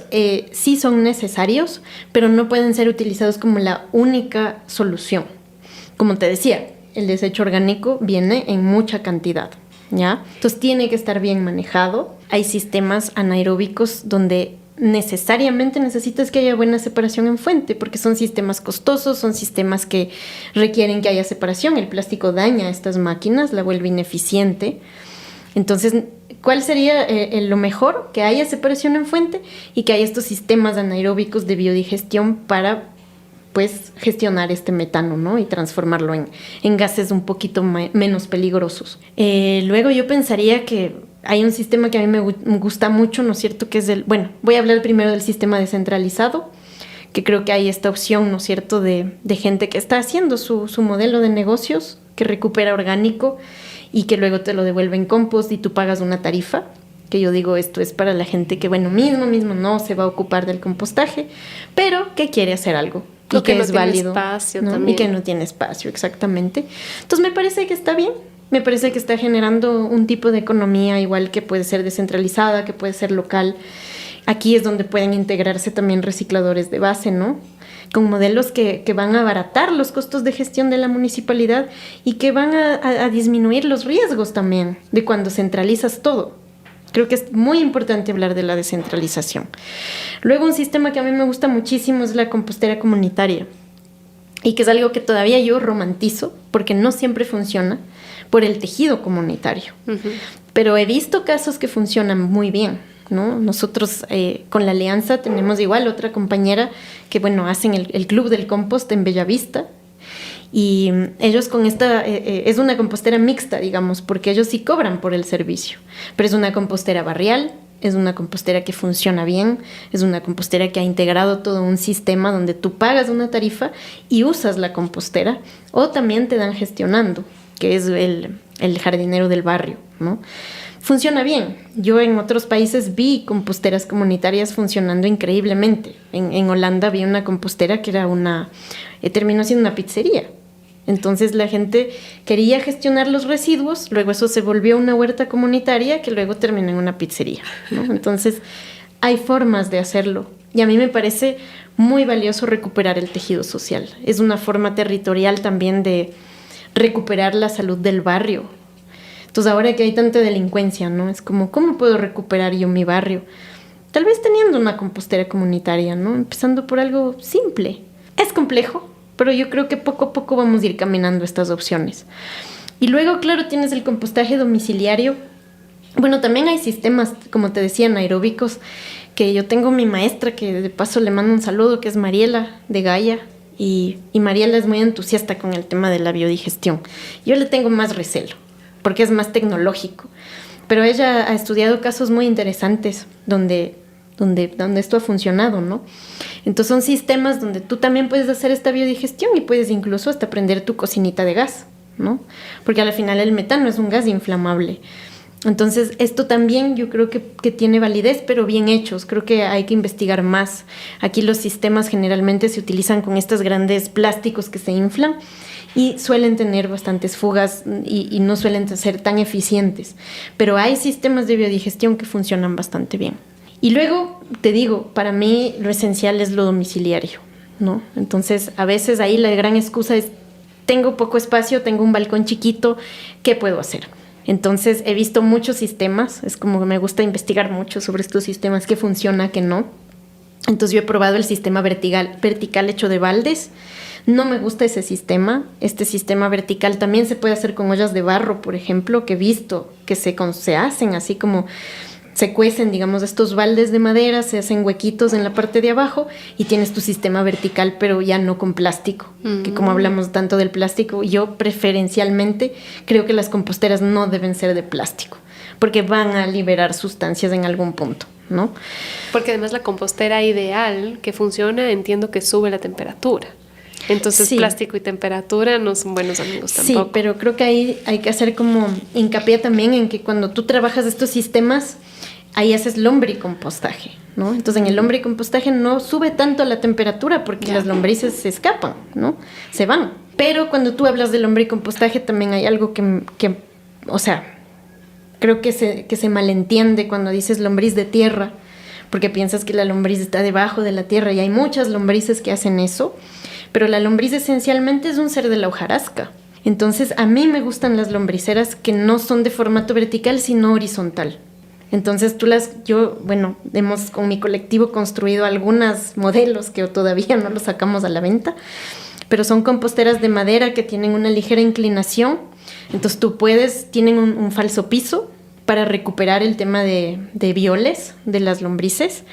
sí son necesarios, pero no pueden ser utilizados como la única solución. Como te decía, el desecho orgánico viene en mucha cantidad. ¿ya? Entonces tiene que estar bien manejado. Hay sistemas anaeróbicos donde necesariamente necesitas que haya buena separación en fuente, porque son sistemas costosos, son sistemas que requieren que haya separación. El plástico daña a estas máquinas, la vuelve ineficiente. Entonces, ¿cuál sería lo mejor? Que haya separación en fuente y que haya estos sistemas anaeróbicos de biodigestión para, pues, gestionar este metano, ¿no? Y transformarlo en gases un poquito menos peligrosos. Luego yo pensaría que hay un sistema que a mí me gusta mucho, ¿no es cierto? Que es bueno, voy a hablar primero del sistema descentralizado, que creo que hay esta opción, ¿no es cierto?, de gente que está haciendo su modelo de negocios, que recupera orgánico y que luego te lo devuelve en compost y tú pagas una tarifa, que yo digo, esto es para la gente que, bueno, mismo no se va a ocupar del compostaje, pero que quiere hacer algo. Y que es válido. Espacio, ¿no? también. Y que no tiene espacio, exactamente. Entonces me parece que está bien. Me parece que está generando un tipo de economía igual que puede ser descentralizada, que puede ser local. Aquí es donde pueden integrarse también recicladores de base, ¿no? Con modelos que van a abaratar los costos de gestión de la municipalidad y que van a disminuir los riesgos también de cuando centralizas todo. Creo que es muy importante hablar de la descentralización. Luego, un sistema que a mí me gusta muchísimo es la compostera comunitaria, y que es algo que todavía yo romantizo porque no siempre funciona por el tejido comunitario. Uh-huh. Pero he visto casos que funcionan muy bien, ¿no? Nosotros con la Alianza tenemos igual otra compañera que, bueno, hacen el Club del Compost en Bellavista. Y ellos con esta, es una compostera mixta, digamos, porque ellos sí cobran por el servicio, pero es una compostera barrial, es una compostera que funciona bien, es una compostera que ha integrado todo un sistema donde tú pagas una tarifa y usas la compostera, o también te dan gestionando, que es el jardinero del barrio, ¿no? Funciona bien. Yo en otros países vi composteras comunitarias funcionando increíblemente. En Holanda vi una compostera que era terminó siendo una pizzería. Entonces la gente quería gestionar los residuos, luego eso se volvió una huerta comunitaria que luego terminó en una pizzería, ¿no? Entonces hay formas de hacerlo y a mí me parece muy valioso recuperar el tejido social. Es una forma territorial también de recuperar la salud del barrio. Entonces ahora que hay tanta delincuencia, ¿no? Es como, ¿cómo puedo recuperar yo mi barrio? Tal vez teniendo una compostera comunitaria, ¿no? Empezando por algo simple. Es complejo, pero yo creo que poco a poco vamos a ir caminando estas opciones. Y luego, claro, tienes el compostaje domiciliario. Bueno, también hay sistemas, como te decía, anaeróbicos, que yo tengo mi maestra, que de paso le mando un saludo, que es Mariela de Gaia, y Mariela es muy entusiasta con el tema de la biodigestión. Yo le tengo más recelo, porque es más tecnológico, pero ella ha estudiado casos muy interesantes donde esto ha funcionado, ¿no? Entonces son sistemas donde tú también puedes hacer esta biodigestión y puedes incluso hasta prender tu cocinita de gas, ¿no? Porque al final el metano es un gas inflamable. Entonces esto también yo creo que tiene validez, pero bien hechos. Creo que hay que investigar más. Aquí los sistemas generalmente se utilizan con estos grandes plásticos que se inflan y suelen tener bastantes fugas y no suelen ser tan eficientes. Pero hay sistemas de biodigestión que funcionan bastante bien. Y luego, te digo, para mí lo esencial es lo domiciliario, ¿no? Entonces, a veces ahí la gran excusa es, tengo poco espacio, tengo un balcón chiquito, ¿qué puedo hacer? Entonces, he visto muchos sistemas, es como que me gusta investigar mucho sobre estos sistemas, qué funciona, qué no. Entonces, yo he probado el sistema vertical hecho de baldes. No me gusta ese sistema. Este sistema vertical también se puede hacer con ollas de barro, por ejemplo, que he visto que se hacen así como se cuecen, digamos, estos baldes de madera, se hacen huequitos en la parte de abajo y tienes tu sistema vertical, pero ya no con plástico, que como hablamos tanto del plástico, yo preferencialmente creo que las composteras no deben ser de plástico, porque van a liberar sustancias en algún punto, ¿no? Porque además la compostera ideal que funciona, entiendo que sube la temperatura. Entonces sí. Plástico y temperatura no son buenos amigos tampoco. Sí, pero creo que ahí hay que hacer como hincapié también en que cuando tú trabajas estos sistemas, ahí haces lombricompostaje, ¿no? Entonces en el lombricompostaje no sube tanto la temperatura porque las lombrices se escapan, ¿no? Se van. Pero cuando tú hablas de lombricompostaje también hay algo que o sea, creo que se malentiende cuando dices lombriz de tierra, porque piensas que la lombriz está debajo de la tierra y hay muchas lombrices que hacen eso. Pero la lombriz esencialmente es un ser de la hojarasca. Entonces, a mí me gustan las lombriceras que no son de formato vertical, sino horizontal. Entonces, hemos con mi colectivo construido algunos modelos que todavía no los sacamos a la venta, pero son composteras de madera que tienen una ligera inclinación. Entonces, tienen un falso piso para recuperar el tema de violes de las lombrices,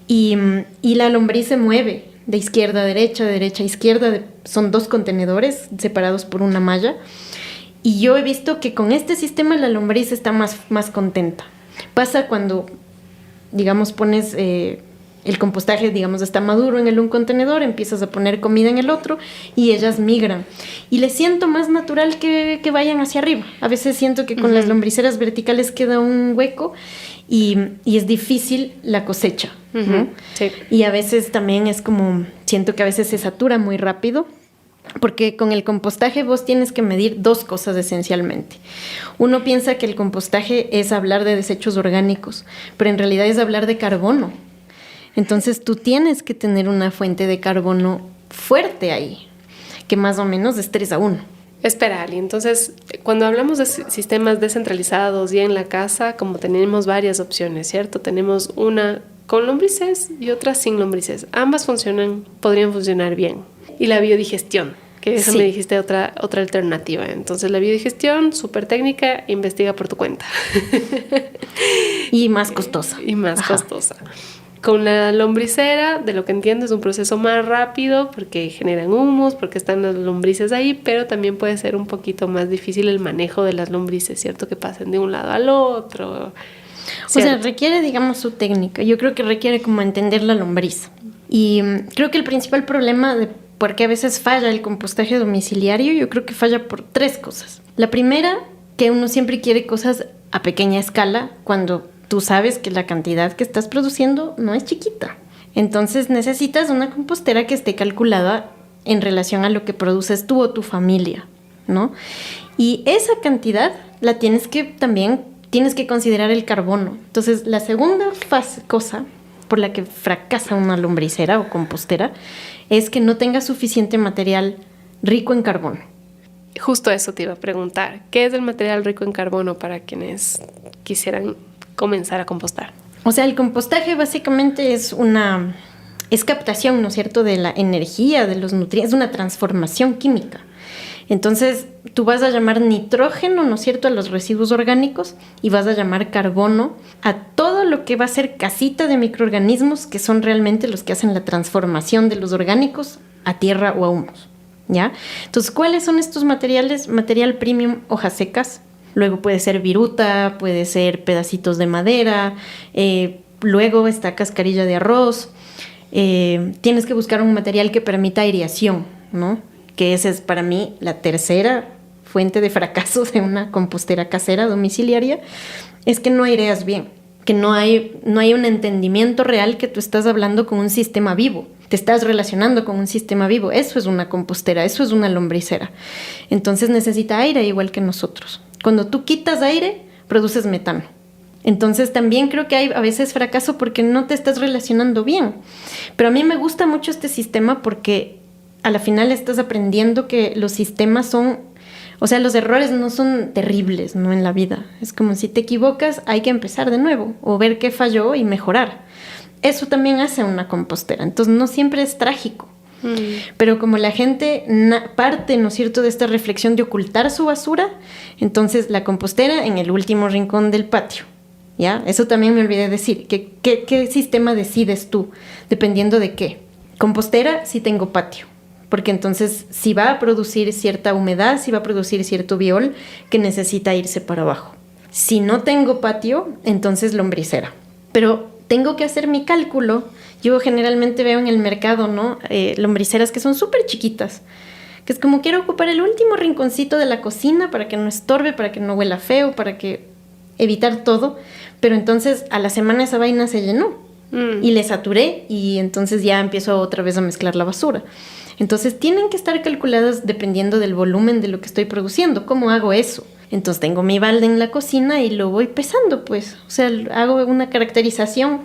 y la lombriz se mueve de izquierda a derecha, derecha a izquierda. Son 2 contenedores separados por una malla, y yo he visto que con este sistema la lombriz está más contenta. Pasa cuando, digamos, pones el compostaje, digamos, está maduro en un contenedor, empiezas a poner comida en el otro y ellas migran. Y les siento más natural que vayan hacia arriba. A veces siento que con las lombriceras verticales queda un hueco y es difícil la cosecha, ¿no? Sí. Y a veces también siento que a veces se satura muy rápido. Porque con el compostaje vos tienes que medir 2 cosas esencialmente. Uno piensa que el compostaje es hablar de desechos orgánicos, pero en realidad es hablar de carbono. Entonces tú tienes que tener una fuente de carbono fuerte ahí, que más o menos es 3:1. Espera, Ali, entonces cuando hablamos de sistemas descentralizados y en la casa, como tenemos varias opciones, ¿cierto? Tenemos una con lombrices y otra sin lombrices. Ambas podrían funcionar bien. Y la biodigestión, que eso Sí. me dijiste otra alternativa. Entonces la biodigestión, súper técnica, investiga por tu cuenta. Y más costosa. Y más costosa. Con la lombricera, de lo que entiendo, es un proceso más rápido porque generan humos, porque están las lombrices ahí, pero también puede ser un poquito más difícil el manejo de las lombrices, ¿cierto? Que pasen de un lado al otro. O sea, requiere, digamos, su técnica. Yo creo que requiere como entender la lombriz. Y creo que el principal problema de por qué a veces falla el compostaje domiciliario, yo creo que falla por 3 cosas. La primera, que uno siempre quiere cosas a pequeña escala cuando tú sabes que la cantidad que estás produciendo no es chiquita. Entonces necesitas una compostera que esté calculada en relación a lo que produces tú o tu familia, ¿no? Y esa cantidad tienes que considerar el carbono. Entonces, la segunda cosa por la que fracasa una lombricera o compostera es que no tenga suficiente material rico en carbono. Justo eso te iba a preguntar. ¿Qué es el material rico en carbono para quienes quisieran comenzar a compostar? O sea, el compostaje básicamente es captación, ¿no es cierto?, de la energía, de los nutrientes, es una transformación química. Entonces, tú vas a llamar nitrógeno, ¿no es cierto?, a los residuos orgánicos, y vas a llamar carbono a todo lo que va a ser casita de microorganismos, que son realmente los que hacen la transformación de los orgánicos a tierra o a humus, ¿ya? Entonces, ¿cuáles son estos materiales? Material premium, hojas secas. Luego puede ser viruta, puede ser pedacitos de madera. Luego está cascarilla de arroz. Tienes que buscar un material que permita aireación, ¿no? Que esa es para mí la tercera fuente de fracaso de una compostera casera domiciliaria, es que no aireas bien, que no hay un entendimiento real que tú estás hablando con un sistema vivo, te estás relacionando con un sistema vivo. Eso es una compostera, eso es una lombricera. Entonces necesita aire igual que nosotros. Cuando tú quitas aire, produces metano. Entonces también creo que hay a veces fracaso porque no te estás relacionando bien. Pero a mí me gusta mucho este sistema porque a la final estás aprendiendo que los sistemas los errores no son terribles, ¿no?, en la vida. Es como si te equivocas, hay que empezar de nuevo o ver qué falló y mejorar. Eso también hace una compostera. Entonces no siempre es trágico. Pero como la gente parte, ¿no es cierto?, de esta reflexión de ocultar su basura, entonces la compostera en el último rincón del patio, ¿ya? Eso también me olvidé decir. ¿Qué sistema decides tú? Dependiendo de qué. Compostera si tengo patio, porque entonces si va a producir cierta humedad, si va a producir cierto biol que necesita irse para abajo. Si no tengo patio, entonces lombricera. Pero tengo que hacer mi cálculo. Yo generalmente veo en el mercado, ¿no?, lombriceras que son súper chiquitas, que es como quiero ocupar el último rinconcito de la cocina para que no estorbe, para que no huela feo, para que evitar todo. Pero entonces a la semana esa vaina se llenó y le saturé y entonces ya empiezo otra vez a mezclar la basura. Entonces tienen que estar calculadas dependiendo del volumen de lo que estoy produciendo. ¿Cómo hago eso? Entonces tengo mi balde en la cocina y lo voy pesando, pues. O sea, hago una caracterización,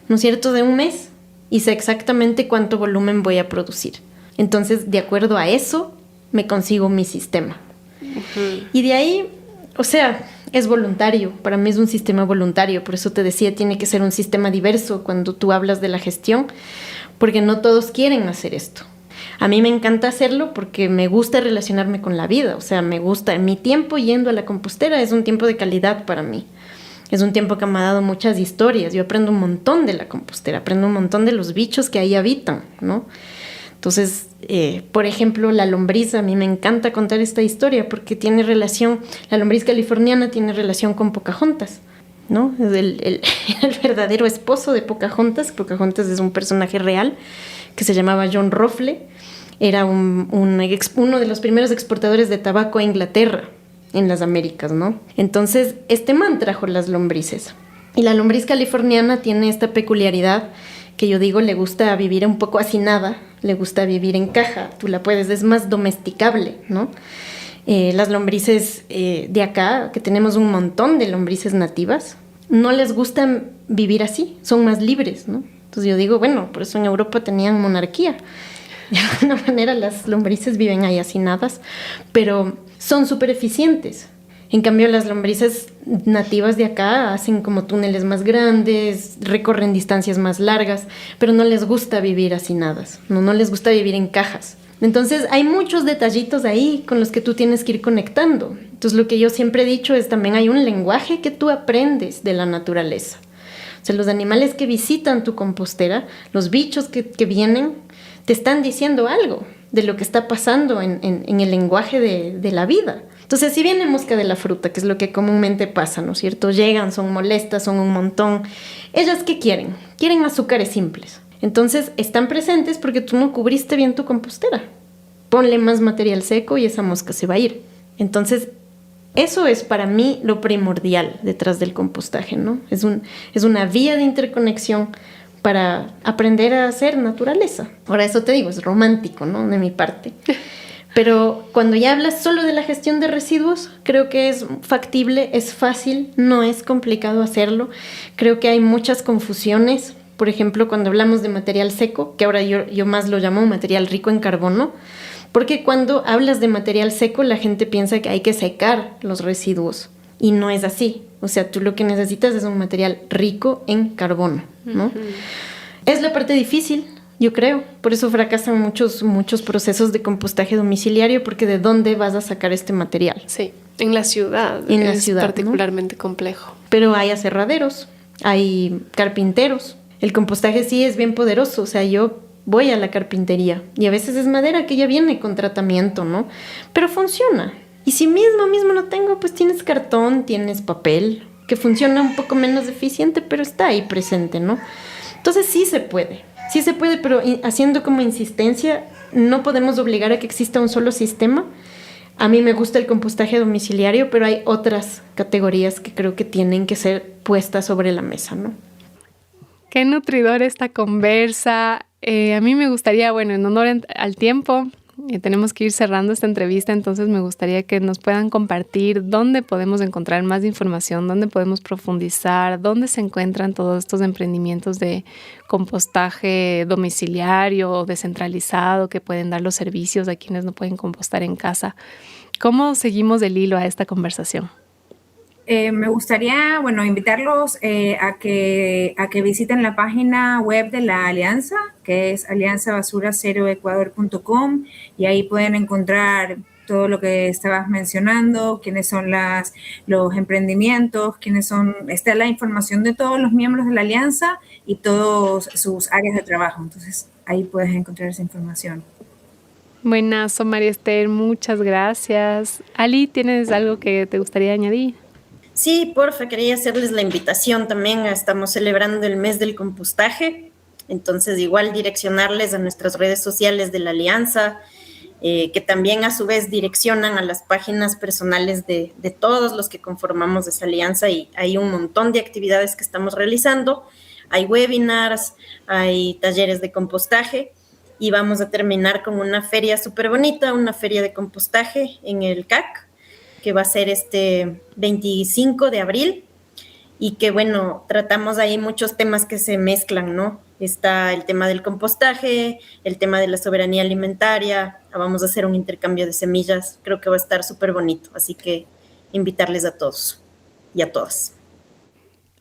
¿no es cierto?, de un mes y sé exactamente cuánto volumen voy a producir. Entonces, de acuerdo a eso, me consigo mi sistema. Y de ahí, o sea, es voluntario. Para mí es un sistema voluntario. Por eso te decía, tiene que ser un sistema diverso cuando tú hablas de la gestión, porque no todos quieren hacer esto. A mí me encanta hacerlo porque me gusta relacionarme con la vida. O sea, me gusta. Mi tiempo yendo a la compostera es un tiempo de calidad para mí. Es un tiempo que me ha dado muchas historias. Yo aprendo un montón de la compostera, aprendo un montón de los bichos que ahí habitan, ¿no? Entonces, por ejemplo, la lombriz, a mí me encanta contar esta historia porque tiene relación, la lombriz californiana tiene relación con Pocahontas, ¿no? Es el verdadero esposo de Pocahontas. Pocahontas es un personaje real que se llamaba John Ruffle. Era uno de los primeros exportadores de tabaco a Inglaterra, en las Américas, ¿no? Entonces, este man trajo las lombrices. Y la lombriz californiana tiene esta peculiaridad que yo digo, le gusta vivir un poco hacinada, le gusta vivir en caja, tú la puedes, es más domesticable, ¿no? Las lombrices de acá, que tenemos un montón de lombrices nativas, no les gusta vivir así, son más libres, ¿no? Entonces yo digo, bueno, por eso en Europa tenían monarquía. De alguna manera las lombrices viven ahí hacinadas, pero son súper eficientes. En cambio, las lombrices nativas de acá hacen como túneles más grandes, recorren distancias más largas, pero no les gusta vivir hacinadas, no les gusta vivir en cajas. Entonces, hay muchos detallitos ahí con los que tú tienes que ir conectando. Entonces, lo que yo siempre he dicho es también hay un lenguaje que tú aprendes de la naturaleza. O sea, los animales que visitan tu compostera, los bichos que vienen, te están diciendo algo de lo que está pasando en el lenguaje de la vida. Entonces, si viene mosca de la fruta, que es lo que comúnmente pasa, ¿no es cierto? Llegan, son molestas, son un montón. ¿Ellas qué quieren? Quieren azúcares simples. Entonces, están presentes porque tú no cubriste bien tu compostera. Ponle más material seco y esa mosca se va a ir. Entonces, eso es para mí lo primordial detrás del compostaje, ¿no? Es una vía de interconexión para aprender a hacer naturaleza. Ahora, eso te digo, es romántico, ¿no? De mi parte. Pero cuando ya hablas solo de la gestión de residuos, creo que es factible, es fácil, no es complicado hacerlo. Creo que hay muchas confusiones. Por ejemplo, cuando hablamos de material seco, que ahora yo más lo llamo material rico en carbono, porque cuando hablas de material seco, la gente piensa que hay que secar los residuos. Y no es así. O sea, tú lo que necesitas es un material rico en carbono, ¿no? Uh-huh. Es la parte difícil, yo creo. Por eso fracasan muchos procesos de compostaje domiciliario, porque ¿de dónde vas a sacar este material? Sí, en la ciudad es particularmente, ¿no?, complejo. Pero hay aserraderos, hay carpinteros. El compostaje sí es bien poderoso. O sea, yo voy a la carpintería y a veces es madera que ya viene con tratamiento, ¿no? Pero funciona. Y si mismo no tengo, pues tienes cartón, tienes papel, que funciona un poco menos eficiente, pero está ahí presente, ¿no? Entonces sí se puede, pero haciendo como insistencia, no podemos obligar a que exista un solo sistema. A mí me gusta el compostaje domiciliario, pero hay otras categorías que creo que tienen que ser puestas sobre la mesa, ¿no? Qué nutridora esta conversa. A mí me gustaría, bueno, en honor al tiempo, tenemos que ir cerrando esta entrevista, entonces me gustaría que nos puedan compartir dónde podemos encontrar más información, dónde podemos profundizar, dónde se encuentran todos estos emprendimientos de compostaje domiciliario o descentralizado que pueden dar los servicios a quienes no pueden compostar en casa. ¿Cómo seguimos el hilo a esta conversación? Me gustaría, invitarlos a que visiten la página web de la Alianza, que es alianzabasuraceroecuador.com, y ahí pueden encontrar todo lo que estabas mencionando, quiénes son los emprendimientos, está la información de todos los miembros de la Alianza y todas sus áreas de trabajo. Entonces, ahí puedes encontrar esa información. Buenazo, María Esther, muchas gracias. Ali, ¿tienes algo que te gustaría añadir? Sí, porfa, quería hacerles la invitación también. Estamos celebrando el mes del compostaje, entonces igual direccionarles a nuestras redes sociales de la Alianza, que también a su vez direccionan a las páginas personales de todos los que conformamos esa alianza, y hay un montón de actividades que estamos realizando. Hay webinars, hay talleres de compostaje, y vamos a terminar con una feria súper bonita, una feria de compostaje en el CAC, que va a ser este 25 de abril, y que, tratamos ahí muchos temas que se mezclan, ¿no? está el tema del compostaje, el tema de la soberanía alimentaria, vamos a hacer un intercambio de semillas, creo que va a estar súper bonito, así que invitarles a todos y a todas.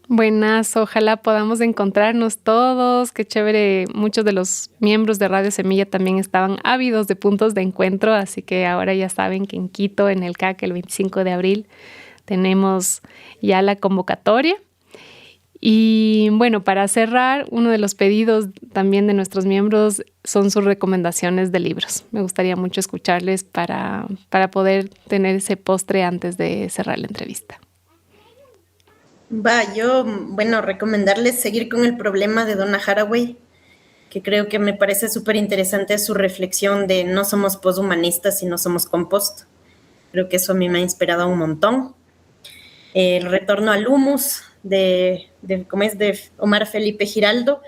Buenas, ojalá podamos encontrarnos todos, qué chévere, muchos de los miembros de Radio Semilla también estaban ávidos de puntos de encuentro, así que ahora ya saben que en Quito, en el CAC, el 25 de abril, tenemos ya la convocatoria. Y bueno, para cerrar, uno de los pedidos también de nuestros miembros son sus recomendaciones de libros. Me gustaría mucho escucharles para poder tener ese postre antes de cerrar la entrevista. Recomendarles seguir con el problema de Donna Haraway, que creo que me parece súper interesante su reflexión de no somos posthumanistas, sino somos compost. Creo que eso a mí me ha inspirado un montón. El retorno al humus de Omar Felipe Giraldo,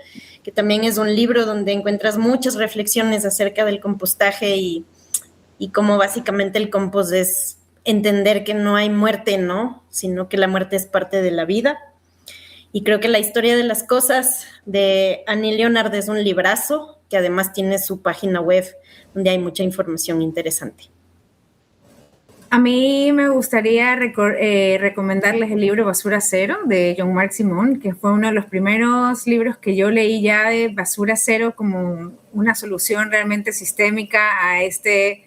que también es un libro donde encuentras muchas reflexiones acerca del compostaje y cómo básicamente el compost es entender que no hay muerte, ¿no? Sino que la muerte es parte de la vida. Y creo que La historia de las cosas de Annie Leonard es un librazo que además tiene su página web donde hay mucha información interesante. A mí me gustaría recomendarles el libro Basura Cero de Jean-Marc Simon, que fue uno de los primeros libros que yo leí ya de basura cero como una solución realmente sistémica a este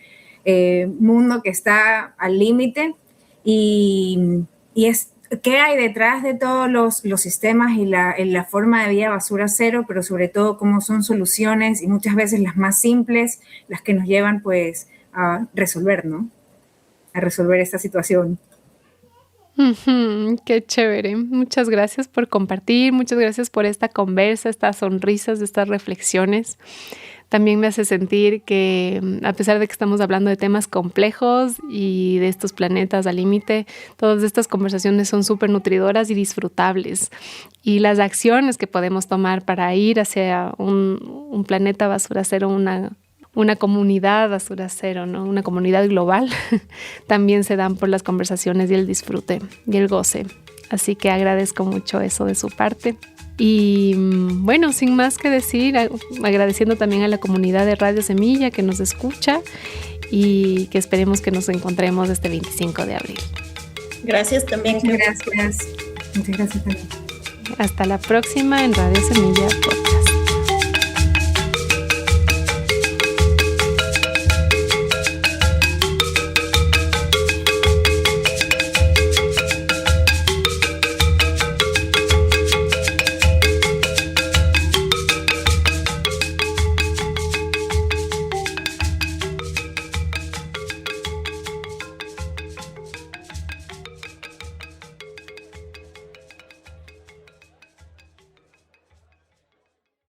mundo que está al límite. Y es qué hay detrás de todos los sistemas y la forma de vida basura cero, pero sobre todo cómo son soluciones y muchas veces las más simples las que nos llevan pues a resolver, ¿no? A resolver esta situación. Qué chévere. Muchas gracias por compartir, muchas gracias por esta conversa, estas sonrisas, estas reflexiones. También me hace sentir que a pesar de que estamos hablando de temas complejos y de estos planetas al límite, todas estas conversaciones son súper nutridoras y disfrutables. Y las acciones que podemos tomar para ir hacia un planeta basura cero, una comunidad basura cero, ¿no? Una comunidad global, también se dan por las conversaciones y el disfrute y el goce. Así que agradezco mucho eso de su parte. Y bueno, sin más que decir, agradeciendo también a la comunidad de Radio Semilla que nos escucha y que esperemos que nos encontremos este 25 de abril. Gracias también. Muchas gracias. Muchas gracias también. Hasta la próxima en Radio Semilla Podcast.